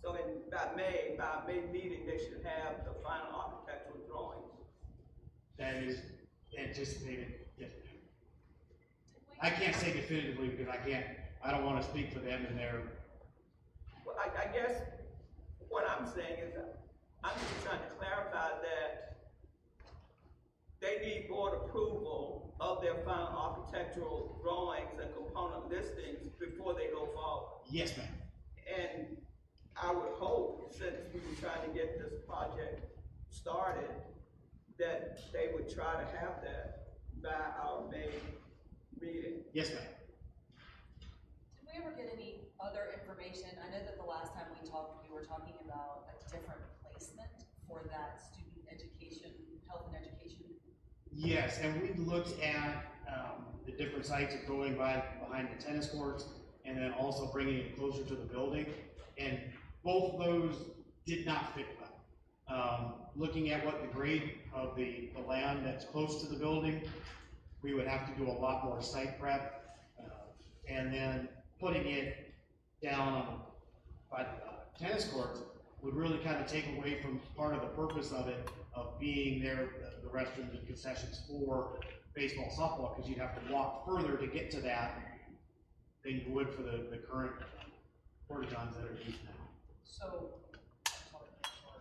So by our May meeting, they should have the final architectural drawings. That is anticipated, yes, ma'am. I can't say definitively because I don't want to speak for them and their. Well, I guess what I'm saying is I'm just trying to clarify that they need board approval of their final architectural drawings and component listings before they go forward. Yes, ma'am. And I would hope, since we were trying to get this project started, that they would try to have that by our May meeting. Yes, ma'am. information, I know that the last time we talked, we were talking about a different placement for that student education, health and education. Yes, and we looked at, the different sites of going behind the tennis courts, and then also bringing it closer to the building, and both of those did not fit well. Looking at what the grade of the land that's close to the building, we would have to do a lot more site prep, and then putting it down by the tennis courts would really kind of take away from part of the purpose of it, of being there, the restrooms and concessions for baseball, softball, because you'd have to walk further to get to that than you would for the current porta-johns that are used now. So, I just wanted to make sure.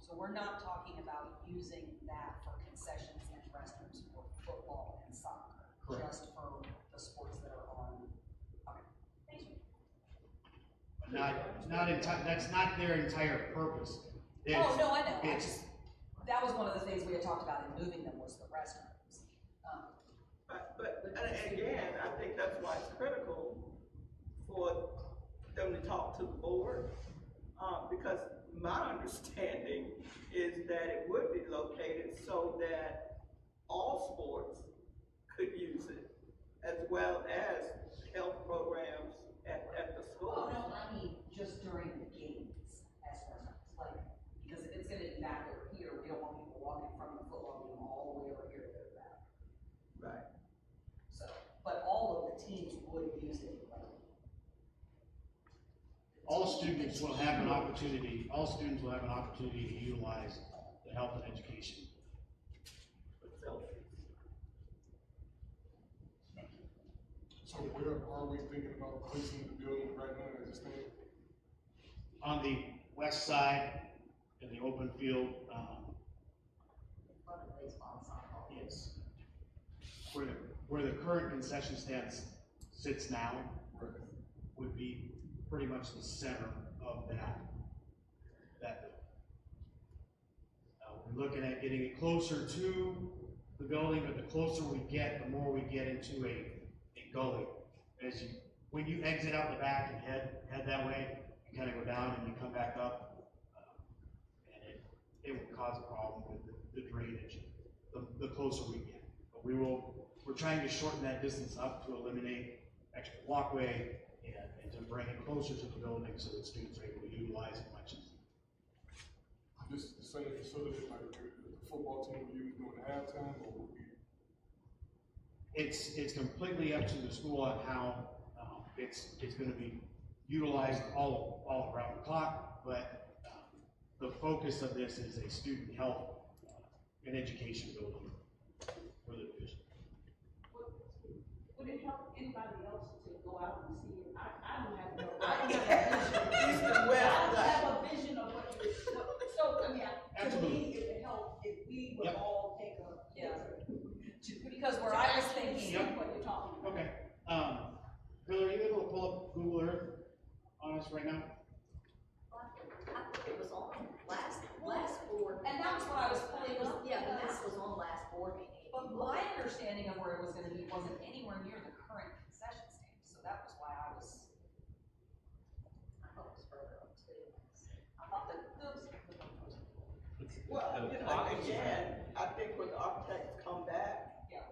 So we're not talking about using that for concessions and restrooms for football and soccer? Correct. Just for the sports that are on, okay, thank you. That's not their entire purpose. Oh, no, I know, It's, that was one of the things we had talked about in moving them was the restrooms. And again, I think that's why it's critical for them to talk to the board, because my understanding is that it would be located so that all sports could use it, as well as health programs at the school. Oh, no, I mean, just during the games as restrooms, like, because if it's gonna be back over here, we don't want people walking from the football game all the way over here to go to that. Right. So, but all of the teams would use it, like. all students will have an opportunity to utilize the health and education. So where are we thinking about placing the building right now as it stands? On the west side, in the open field, yes, where the current concession stand sits now, would be pretty much the center of that. We're looking at getting it closer to the building, but the closer we get, the more we get into a gully. When you exit out the back and head that way, you kind of go down and you come back up, and it will cause a problem with the drainage, the closer we get. But we're trying to shorten that distance up to eliminate extra walkway and to bring it closer to the building so that students are able to utilize it much easier. This is the same facility like the football team will use during halftime, or will we? It's completely up to the school on how it's going to be utilized all around the clock, but the focus of this is a student health and education building for the division. Would it help anybody else to go out and see it? I don't have no. I don't have a vision of what you, so, I mean, to Absolutely. me, it would help if we would Yep. all take a. Yeah. Because where I was thinking. See Yep. what you're talking about. Okay. Bill, are you able to pull up Google Earth on us right now? I think it was on last board. And that was what I was pulling up. Yeah, the map was on last board meeting. But my understanding of where it was gonna be wasn't anywhere near the current concession stand, so that was why I was. I thought it was further up too. I thought that those. Well, you know, again, I think when the architects come back, Yeah.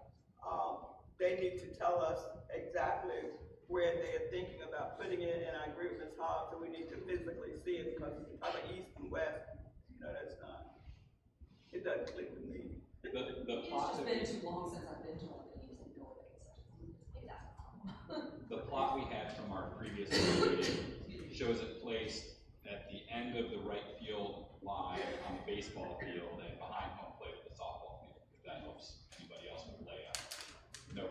they need to tell us exactly where they're thinking about putting it, and I agree with Ms. Hobbs, that we need to physically see it, because I'm east and west, you know, it doesn't click with me. The It's plot just that been too long since I've been to one that used to go with the concessions. Exactly. the plot we had from our previous meeting shows it placed at the end of the right field line on the baseball field and behind home plate of the softball field, if that helps anybody else with the layout. No.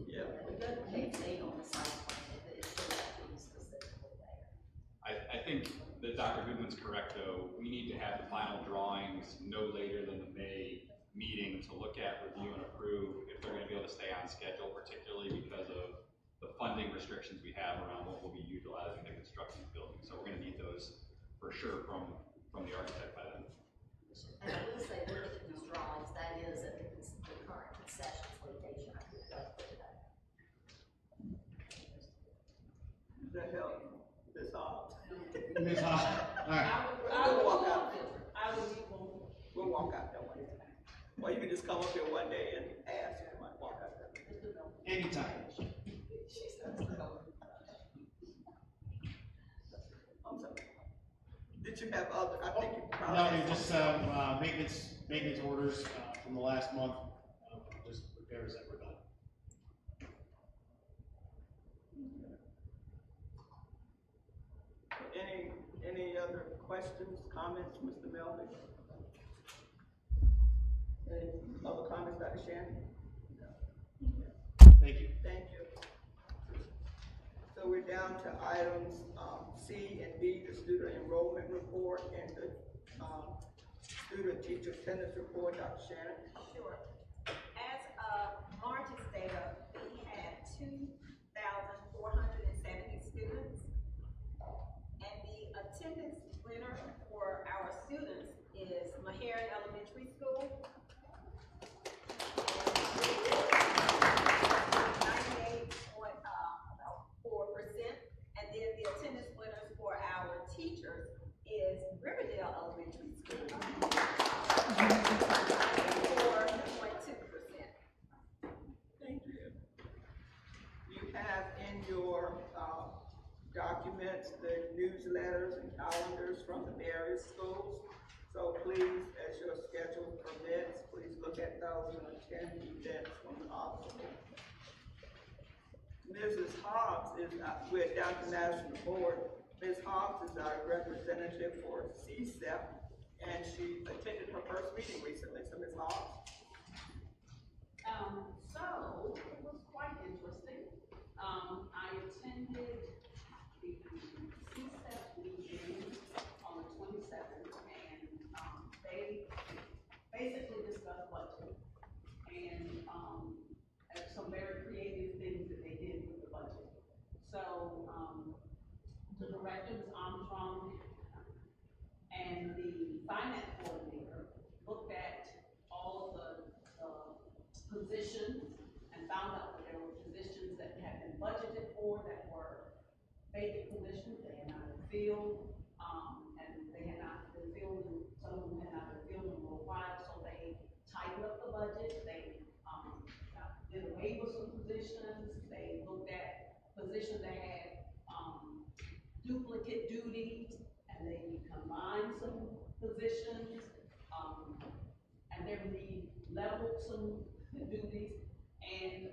Yeah. We go to page 8 on the site plan, but it should have to be specifically there. I think that Dr. Goodman's correct, though. We need to have the final drawings no later than the May meeting to look at, review, and approve if they're gonna be able to stay on schedule, particularly because of the funding restrictions we have around what we'll be utilizing to construct these buildings. So we're gonna need those for sure from the architect by then. And I will say, looking at these drawings, that is at the current concessions location. I think that's what that. Does that Ms. Hall, all right. We'll walk out. We'll walk out that way. Or you can just come up here one day and ask, you might walk out that way. Anytime. I'm sorry. Did you have other, I think you probably. No, had you just, some- maintenance orders, from the last month, just repairs that were done. Any other questions, comments, Mr. Melvin? Any other comments, Dr. Shannon? Thank you. Thank you. So we're down to items, C and D, the student enrollment report and the, student teacher attendance report, Dr. Shannon. Sure. As of March's data, we had 2,470 students. And the attendance winner for our students is Meharry Elementary School. 98.4%. And then the attendance winners for our teachers is Riverdale Elementary School. 94.2%. Thank you. You have in your, documents the newsletters and calendars from the various schools. So please, as your schedule permits, please look at those and attend events when possible. Mrs. Hobbs is, we're down to national board. Ms. Hobbs is our representative for CSEP, and she attended her first meeting recently. So Ms. Hobbs. So it was quite interesting. I attended the CSEP meeting on the 27th, and they basically discussed budget and some very creative things that they did with the budget. So the director was Armstrong, and the finance coordinator looked at all of the positions and found out that there were positions that had been budgeted for that were vacant positions. They had not been filled, and they had not been filled, and some of them had not been filled in a little while, so they tightened up the budget. They did away with some positions. They looked at positions that had duplicate duties, and they combined some positions, and then we leveled some duties, and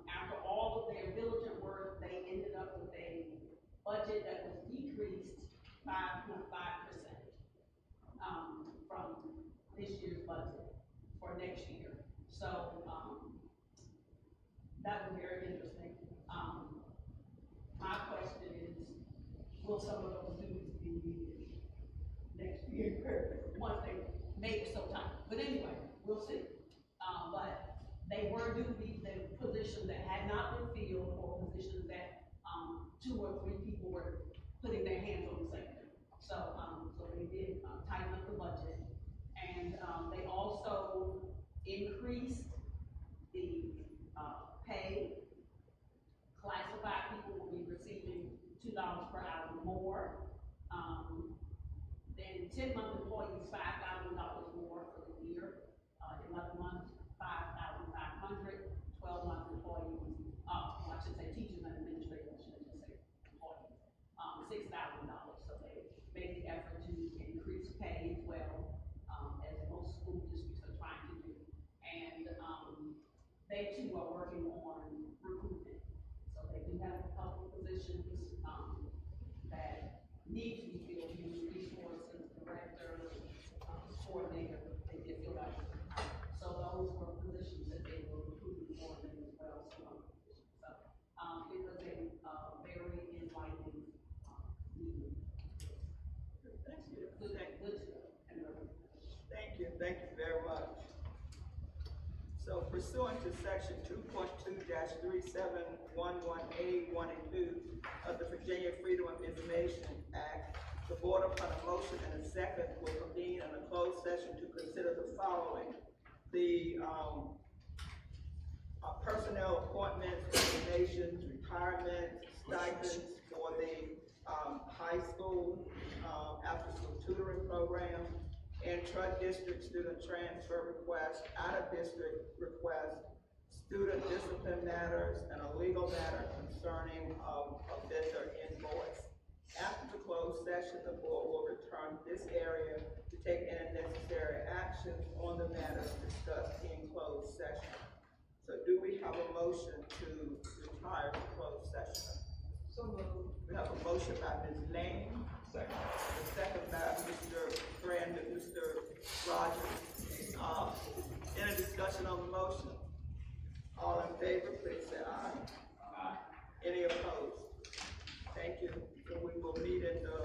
after all of their diligent work, they ended up with a budget that was decreased 5.5% from this year's budget for next year. So that was very interesting. My question is, will some of those duties be needed next year once they make it so tight? But anyway, we'll see. But they were duties, they were positions that had not been filled, or positions that 2 or 3 people were putting their hands on the same thing. So, so they did tighten up the budget, and they also increased the pay. Classified people will be receiving $2 per hour more. Then 10-month employees, $5,000 more for the year. 11 months, $5,500. 12-month employees, I should say teachers and administrators, I shouldn't just say employees, $6,000. So they made the effort to increase pay as well, as most school districts are trying to do. And they too are working on recruitment. So they do have a couple of positions that need to be filled. Human resources director, coordinator, they did fill out. So those were positions that they were recruiting for them as well. So it was a very enlightening meeting. Thank you. Good to know. Thank you very much. So pursuant to section 2.2-3711A, 1 and 2 of the Virginia Freedom of Information Act, the board upon a motion and a second will convene in a closed session to consider the following: the personnel appointments, resignations, retirement, stipends for the high school program, intra-district student transfer request, out-of-district request, student discipline matters, and a legal matter concerning a vendor invoice. After the closed session, the board will return to this area to take any necessary actions on the matters discussed in closed session. So do we have a motion to retire to closed session? So moved. We have a motion by Ms. Lane. Second. A second by Mr. Brandon, Mr. Rogers. Any discussion on the motion? All in favor, please say aye. Aye. Any opposed? Thank you. So we will meet in the